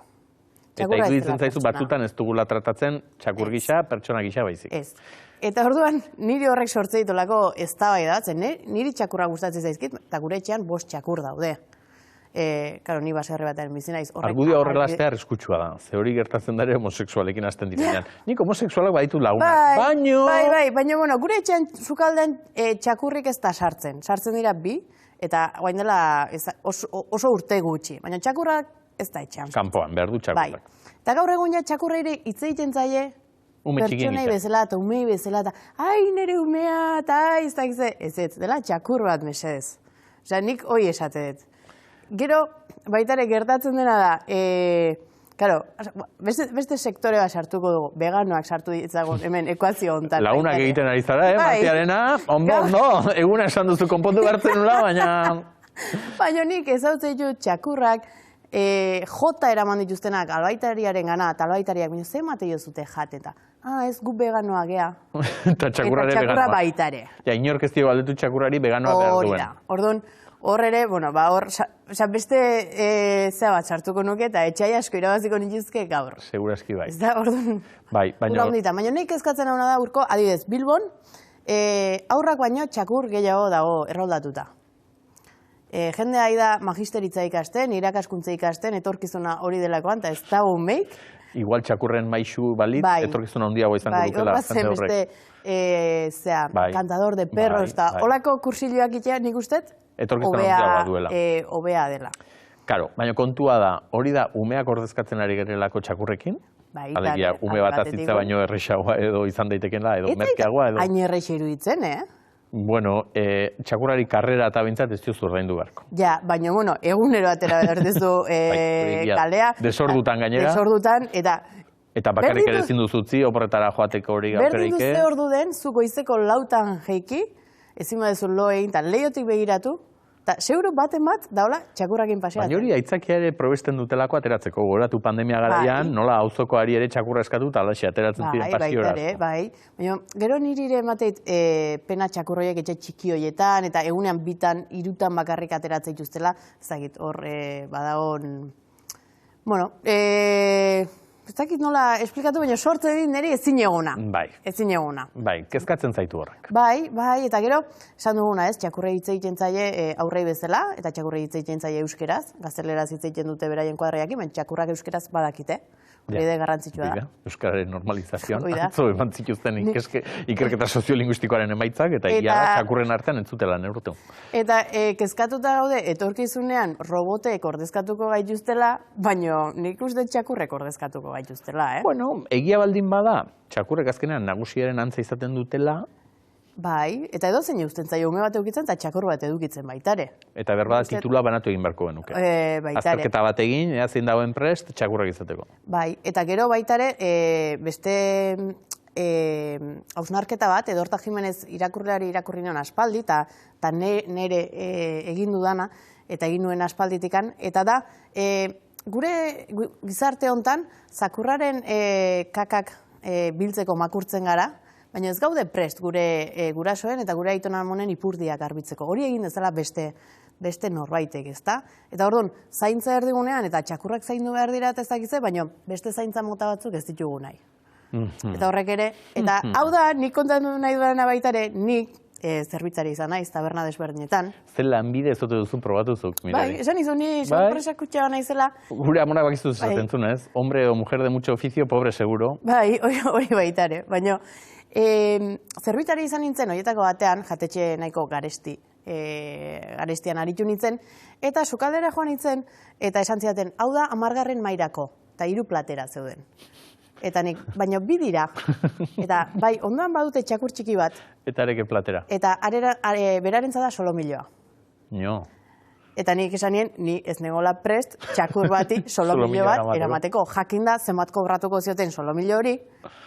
Eta iruditzen zaizu batzutan ez dugula tratatzen txakur gisa, pertsona gisa baizik. Ez. Eta orduan, niri horrek sortze ditolako eztabaida da, niri txakurra gustatzen zaizkit, eta gure etxean 5 txakur daude. Karo, ni baserri batean bizi naiz. Argudio horrela aztea arriskutsua da. Ze hori gertatzen dara homosexualekin hasten direnean. Nik homosexualak baditu lagunak. Baina, bueno, gure etxean sukaldean txakurrik ez da sartzen. Sartzen dira 2, eta guain dela oso urte gutxi. Baina txakurrak ez da etxean. Kanpoan, behar du txakurrak. Eta gaur egun ja txakurreire hitz egiten zaie, pertsonei bezala eta umei bezala eta ai, nire umea, eta ai, ez dela txakur bat mesedez. Osea, nik hoi esate dut. Gero, baitare gertatzen dena da, karo, beste sektore bat sartuko dugu, veganoak sartu ditzagun, hemen ekuazio hontan. Lagunak egiten ari zara, Matiarena, ondo, eguna esan duzu konpontu behartzen nula, baina... Baina nik ez hau zeitu txakurrak, jota eraman dituztenak albaitariaren gana, eta albaitariak, baina ze mate jozute jateta. Ez gu veganoa gea. Eta txakurra baitare. Ja, inork ez dio baldetu txakurrari veganoa behar duen. Orduan, hor ere, bueno, beste zea bat sartuko nuke eta etxai asko irabaziko nituzke gaur. Segurazki bai. Ez da, orduan, baina nik eskatzen hauna da urko, adibidez, Bilbon, aurrak baino txakur gehiago dago erroldatuta. Jende ari da magisteritza ikasten, irakaskuntza ikasten, etorkizuna hori delakoan, eta ez da meik. Igual txakurren maixu balit, etorkizuna handiago izango dutela. Horbazen beste, kantador de perros, eta holako kursilioak itea nik ustet, obea dela. Karo, baina kontua da, hori da umeak ordezkatzen ari gerelako txakurrekin? Alegia, ume bat azitza baino errexagoa edo izan daitekenla, edo merkeagoa edo... Hain errexa iruditzen, Bueno, txakurari karrera eta bintzat ez diozu ordaindu beharko. Ja, baina, bueno, egunero atera berdezu kalea. Desordutan gainera. Desordutan, eta... Eta bakarrik ere ezin duzutzi, oporretara joateko hori gaukereike. Berdin duzte ordu den, zu goizeko 4 jeiki, ezin badezu lo egin, eta lehiotik begiratu, eta seguro baten bat, daula, txakurrakin paseatzen. Baina hori, aitzakia ere probesten dutelako ateratzeko, goratu pandemia garaian, nola auzokoari ere txakurra eskatu, eta alaxe ateratzen ziren pasiora. Bai, baina gero niri ere emateit pena txakurroiek etxe txiki hoietan, eta egunean 2, 3 bakarrik ateratzen dituztela, ezagit, hor badagon, bueno, ez dakit nola esplikatu, baina sortze dit niri ezin eguna. Bai. Ezin eguna. Bai, kezkatzen zaitu horrek. Bai, eta gero, esan duguna ez, txakurrei hitz egiten zaie aurrei bezala, eta txakurrei hitz egiten zaie euskeraz, gazteleraz hitz egiten dute beraien kuadriakin, baina txakurrak euskeraz badakite. Hori ere garrantzitsua da. Euskararen normalizazioan, atzo eman zituzten ikerketa soziolinguistikoaren emaitzak, eta egia da txakurren artean entzutela neurtu. Eta kezkatuta gaude, etorkizunean robotek ordezkatuko gaituztela, baina nik uste txakurrek ordezkatuko gaituztela, Bueno, egia baldin bada, txakurrek azkenean nagusiaren antza izaten dutela. Bai, eta edo zein eusten zaio ume bat edukitzen eta txakur bat edukitzen baitare. Eta berbada titula banatu egin beharko genuke. Baitare. Azterketa bat egin, zein dagoen prest, txakurrak izateko. Bai, eta gero baitare, beste hausnarketa bat, Edorta Jimenez irakurleari irakurri nion aspaldi, eta nire egin dudana, eta egin nuen aspalditikan, eta da, gure gizarte hontan, zakurraren kakak biltzeko makurtzen gara, baina ez gaude prest gure gurasoen eta gure aitona amonen ipurdiak garbitzeko. Hori egin dezala beste norbaitek, ezta? Eta orduan, zaintza erdigunean eta txakurrak zaindu behar dira eta ez dakize, baina beste zaintza mota batzuk ez ditugu nahi. Eta horrek ere, eta hau da, nik kontatu nahi duena baitare, nik zerbitzari izan naiz, taberna desberdinetan. Zer lanbide ez dute duzun probatuzuk, mirari. Bai, esan izun, ni sorpresak kutxea naizela. Gure amonak bakizu zaten zuen, ez? Hombre o mujer de mucho oficio, pobre seguro. Bai, hori baitare, baina zerbitari izan nintzen, horietako batean, jatetxe nahiko garestian aritu nintzen, eta sukaldera joan nintzen, eta esan zidaten, hau da 10. mailako, eta 3 platera zeuden. Eta nik, baina 2 dira, eta bai, ondoan badute txakur txiki bat. Eta areke platera. Eta berarentza da solomiloa. No. Eta nik esan nien, ni ez negola prest, txakur bati solomilo bat eramateko. Jakinda, zenbat kobratuko zioten solomilo hori,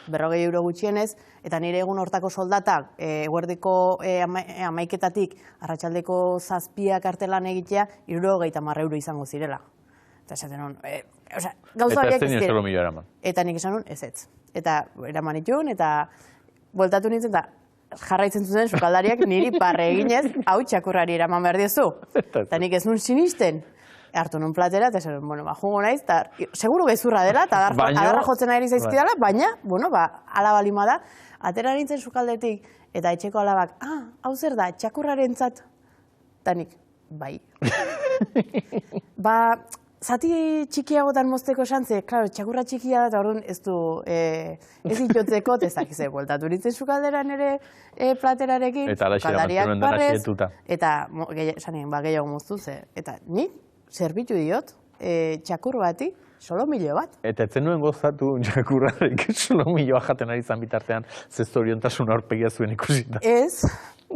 40 euro gutxienez, eta nire egun hortako soldatak, eguerdiko 11-etatik, arratsaldeko 7 artelan egitea, 70 euro izango zirela. Eta esaten hon, gauza horiek ez dira. Eta nik esan hon, ez. Eta eraman itun, eta bueltatu nintzen, eta jarraitzen zuten sukaldariak niri parre eginez, hau txakurrari eraman behar diozu. Eta nik ez nun sinisten. hartu nun platera, eta esan, bueno, jungo naiz, eta seguru gezurra dela, eta adarra jotzen ari zaizkidala, baina, bueno, ala balima da, atera nintzen sukaldetik, eta etxeko alabak, hau zer da, txakurrarentzat, eta nik, bai. Zati txikiagotan mozteko esantze, klaro, txakurra txikia da, eta orduan ez du, ez itotzeko, ezak ze, bueltatu nintzen sukalderan ere platerarekin, sukaldariak barrez, eta gehiago moztu ze, eta nik zerbitu diot, txakur bati, solomilo bat. Eta etzen nuen gozatu txakurrarik solomiloa jaten ari zan bitartean, ze zoriontasun aurpegia zuen ikusita.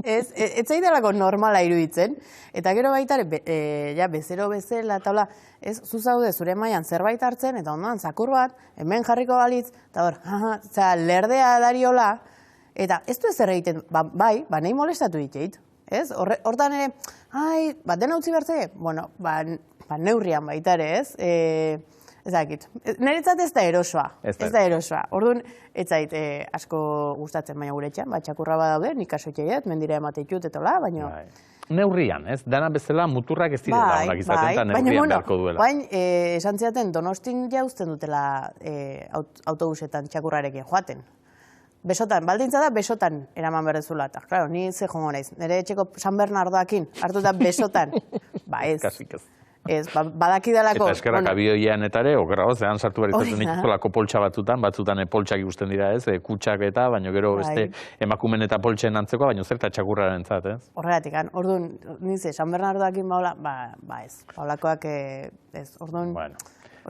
Ez zaidalako normala iruditzen, eta gero baita ere, bezero bezala, eta zuzaude zure mailan zerbait hartzen, eta ondoan zakur bat, hemen jarriko balitz, eta hor, lerdea dariola, eta ez du ezer egiten, bai, nahi molestatu diteit, ez? Hortan ere, dena utzi bertze, bueno, neurrian baita ere, ez? Ezakit, niretzat ez da erosoa, Orduan, ez zait asko gustatzen baina gure etxean, txakurra badaude, nik kaso itxegiet, mendira emateitut etola, baina... Neurrian, ez? Dana bezala muturrak ez direla honak izaten, eta neurrian beharko duela. Baina, esan ziaten, Donostin jauzten dutela autobusetan txakurrarekin joaten. Besotan, baldintza da, besotan eraman berdezula, eta, klaro, ni ze jongo naiz, nire etxeko San Bernardoakin, hartuta besotan, ez. Kasik ez. Ez, badakidalako... Eta eskerrak abioian eta ere, okerra zehan sartu behar dituzulako poltsa batzutan poltsak ikusten dira, ez, kutsak eta, baina gero beste emakumen eta poltsen antzeko, baina zer eta txakurraren zat, ez? Horregatik, orduan, nize, San Bernardoakin baula, ez, baulakoak ez, orduan...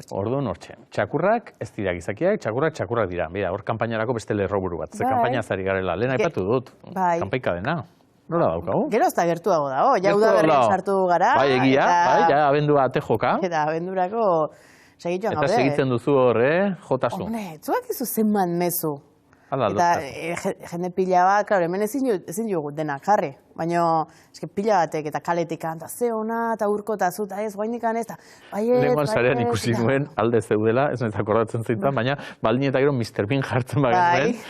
Orduan hortxe. Txakurrak ez dira gizakiak, txakurrak dira. Bida, hor kanpainarako beste lerroburu bat, ze kanpaina zari garela, lehen aipatu dut, kanpaika dena. Nola daukagu? Gero ez da gertuago dago, ja udaberrian sartu gara. Bai, egia, ja abendua ate joka. Eta abendurako segitxoan gaude. Eta segitzen duzu horre, jotasun. Hombre, zuak izu zenban mezu. Eta jende pila bat, klaro, hemen ezin dugu denak jarri. Baina, eske pila batek eta kaletik eta ze ona, eta urko eta zu, eta ez, guaindikan ez, eta baiet... Lenguan sarean ikusi nuen alde zeudela, ez nahi akordatzen zaitan, baina baldin eta gero Mr. Bean jartzen bagenuen.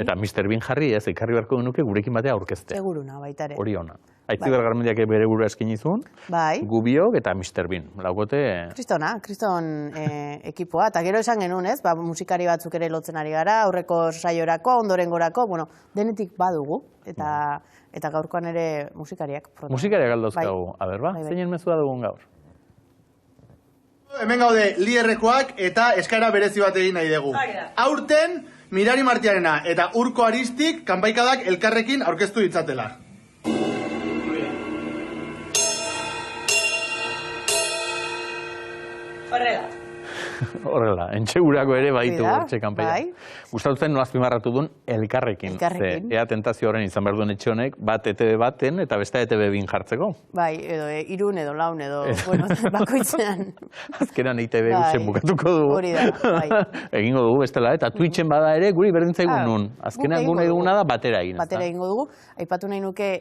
Eta Mr. Bean jarri ez, ekarri beharko genuke gurekin batea aurkeztea. Seguruna, baita ere. Hori ona. Aitziber Garmendiak bere burua eskin izun, Gubiok eta Mr. Bean. Laukote... Kriston ekipoa, eta gero esan genuen, ez? Musikari batzuk ere lotzen ari gara, aurreko saiorako, ondorengorako, denetik badugu, eta gaurkoan ere musikariak. Musikariak aldauzkagu, zeinen mezua dugun gaur? Hemen gaude Lierrekoak eta eskaera berezi bat egin nahi dugu. Aurten, Mirari Martiarena eta Urko Aristik kanpaikadak elkarrekin aurkeztu ditzatela. Horrela, entxegurako ere baitu hortxe kanpaia. Gustatuzen nola azpimarratu duen elkarrekin. Ea tentazio horren izan behar duen etxe honek, bat ETV baten eta beste ETV bin jartzeko. Bai, edo irun edo laun edo, bakoitzean. Azkenan ETV usen bukatuko dugu. Hori da, bai. Egingo dugu bestela, eta Twitchen bada ere guri berdintzaigun nun. Azkenan gu nahi duguna da batera egin. Batera egingo dugu. Aipatu nahi nuke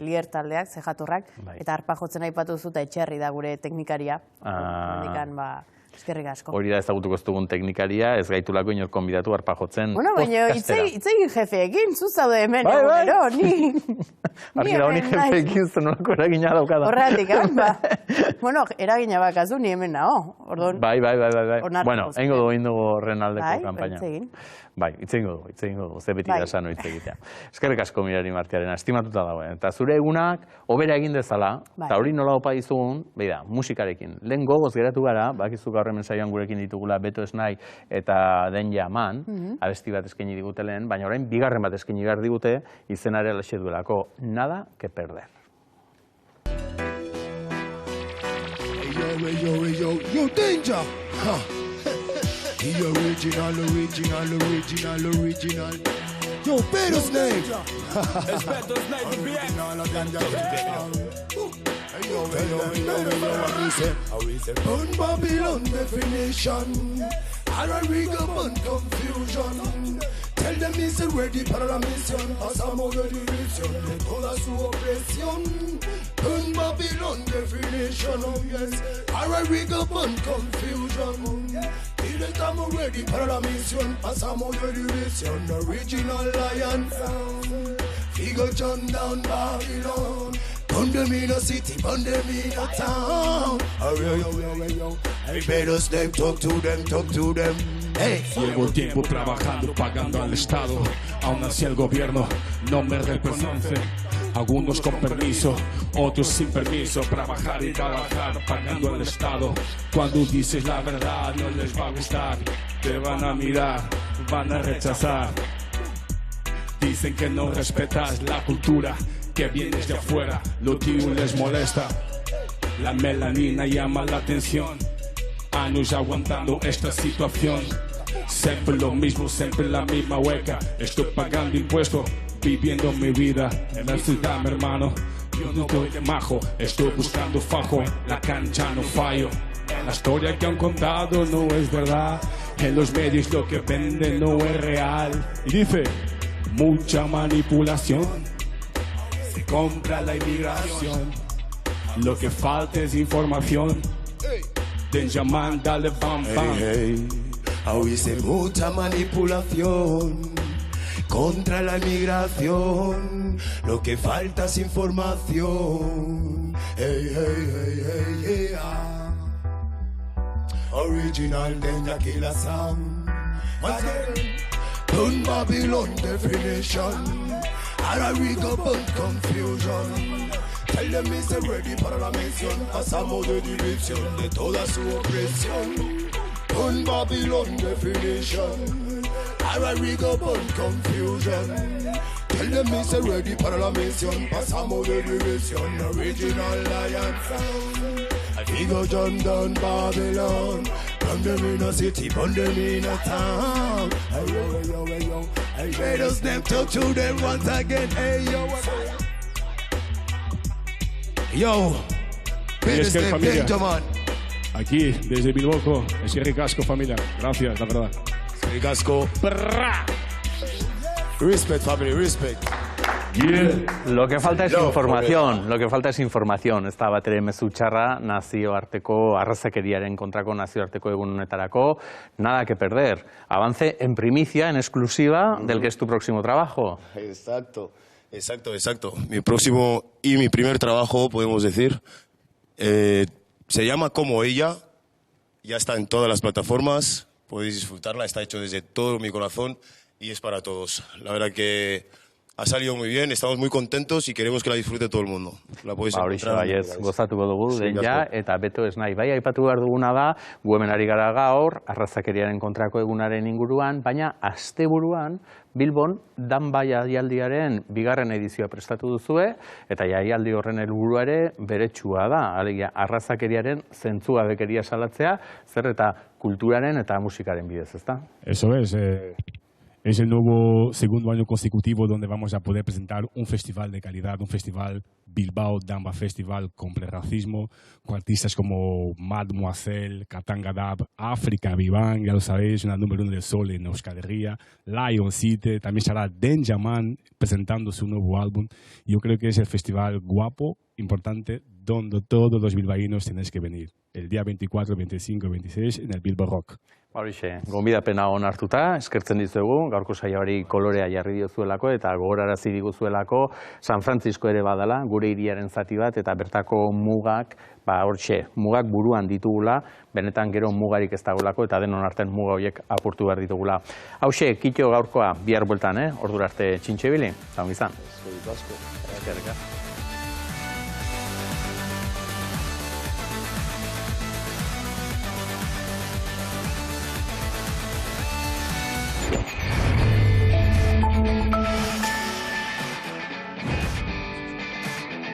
Lier taldeak, Zejatorrak, eta arpa jotzen aipatu zuta Etxerri da gure teknikaria. Eskerrik asko. Hori da ezagutuko ez dugun teknikaria, ez gaitulako inor konbidatu arpa jotzen podcastera. Baina itzegin jefeekin, zuzaude hemen egunero, ni... Argira honi jefeekin zenolako eragina daukada. Horregatik, bueno, eragina bakazu ni hemen nago. Bai. Bueno, eingo dugu horren aldeko kampaina. Bai, itzengo dugu, ze beti da sano hitz egitea. Eskerrik asko Mirari Martiarena, estimatuta dagoen. Eta zure egunak, hobera egin dezala, eta hori nola opa dizugun, beida, musikarekin. Lehen gogoz geratu gara, bakizu gaur hemen saioan gurekin ditugula Beto Esnai eta Denja Man, abesti bat eskaini digute lehen, baina orain bigarren bat eskaini behar digute, izenare alaxe duelako, nada que perder. Yo, Denja! The original. Yo, Beto's name. It's Beto's name, the on Babylon definition. Ararigaman confusion. Tell them it's ready para la mission. Pasamos de división de toda su opresión. On Babylon definition, oh yes. Ararigaman confusion. Estamos ready para la misión, pasamos de división, original lion sound. Figure John down Babylon, donde them in a city, burn them in a town. Hey, better step, talk to them. Hey. Llevo tiempo trabajando, pagando al Estado. Aún así el gobierno no me reconoce. Algunos con permiso, otros sin permiso. Trabajar y trabajar, pagando al Estado. Cuando dices la verdad no les va a gustar. Te van a mirar, van a rechazar. Dicen que no respetas la cultura, que vienes de afuera, lo tuyo les molesta. La melanina llama la atención. Años aguantando esta situación. Siempre lo mismo, siempre la misma hueca. Estoy pagando impuestos, viviendo mi vida en la ciudad, mi hermano. Yo no estoy de majo, estoy buscando fajo. La cancha no fallo. La historia que han contado no es verdad. En los medios lo que venden no es real. Y dice, mucha manipulación. Se compra la inmigración. Lo que falta es información. Benjamin, dale bam bam. Hey, dice mucha manipulación contra la inmigración. Lo que falta es información. Hey, yeah. Original Danger Killer sound. Burn Babylon definition. Ahora we go burn confusion. Tell them it's ready para la misión. Pasamos de división de toda su opresión. Burn Babylon definition. Ahora we go burn confusion. Tell them it's ready para la misión. Pasamos de división. Original Lion sound. We go jump down Babylon. Burn them in a city, burn them in a town. Hey, let us them talk to them once again. Hey, yo, es que familia, aquí desde Bilboko, es ricasco familia, gracias, la verdad. Ricasco. Respect family, respect. Yeah. Lo que falta es información, ez da batere mezu txarra nazioarteko arrazakeriaren kontrako nazioarteko egun honetarako, nada que perder. Avance en primicia, en exclusiva, del que es tu próximo trabajo. Exacto. Mi próximo y mi primer trabajo, podemos decir, se llama Como Ella, ya está en todas las plataformas, podéis disfrutarla, está hecho desde todo mi corazón y es para todos. La verdad que ha salido muy bien, estamos muy contentos y queremos que la disfrute todo el mundo. La podéis encontrar. Baiez, gozatuko dugu, ja, eta beto ez nahi. Bai, aipatu behar duguna da, gu hemen ari gara gaur, arrazakeriaren kontrako egunaren inguruan, baina asteburuan Bilbon Danba jaialdiaren bigarren edizioa prestatu duzue, eta jaialdi horren helburua ere beretsua da, alegia arrazakeriaren zentzugabekeria salatzea, zer eta kulturaren eta musikaren bidez, ezta? Eso es. Es el nuevo segundo año consecutivo donde vamos a poder presentar un festival de calidad, un festival Bilbao Danba Festival con prerracismo, con artistas como Mademoiselle, Katanga Dab, África Vivant, ya lo sabéis, una número 1 del sol en Euskal Herria, Lion City, también estará Denjaman presentando su nuevo álbum. Yo creo que es el festival guapo, importante, donde todos los bilbaínos tenéis que venir. El día 24, 25, 26 en el Bilbao Rock. Horixe, gonbidapena onartuta, eskertzen dizuegu, gaurko saioari kolorea jarri diozuelako eta gogorarazi diguzuelako San Francisco ere badala, gure hiriaren zati bat, eta bertako mugak, mugak buruan ditugula, benetan gero mugarik ez dagoelako eta denon artean muga horiek apurtu behar ditugula. Hauxe, Kitxo gaurkoa, bihar bueltan, ordura arte txintxe bili, eta ongi izan.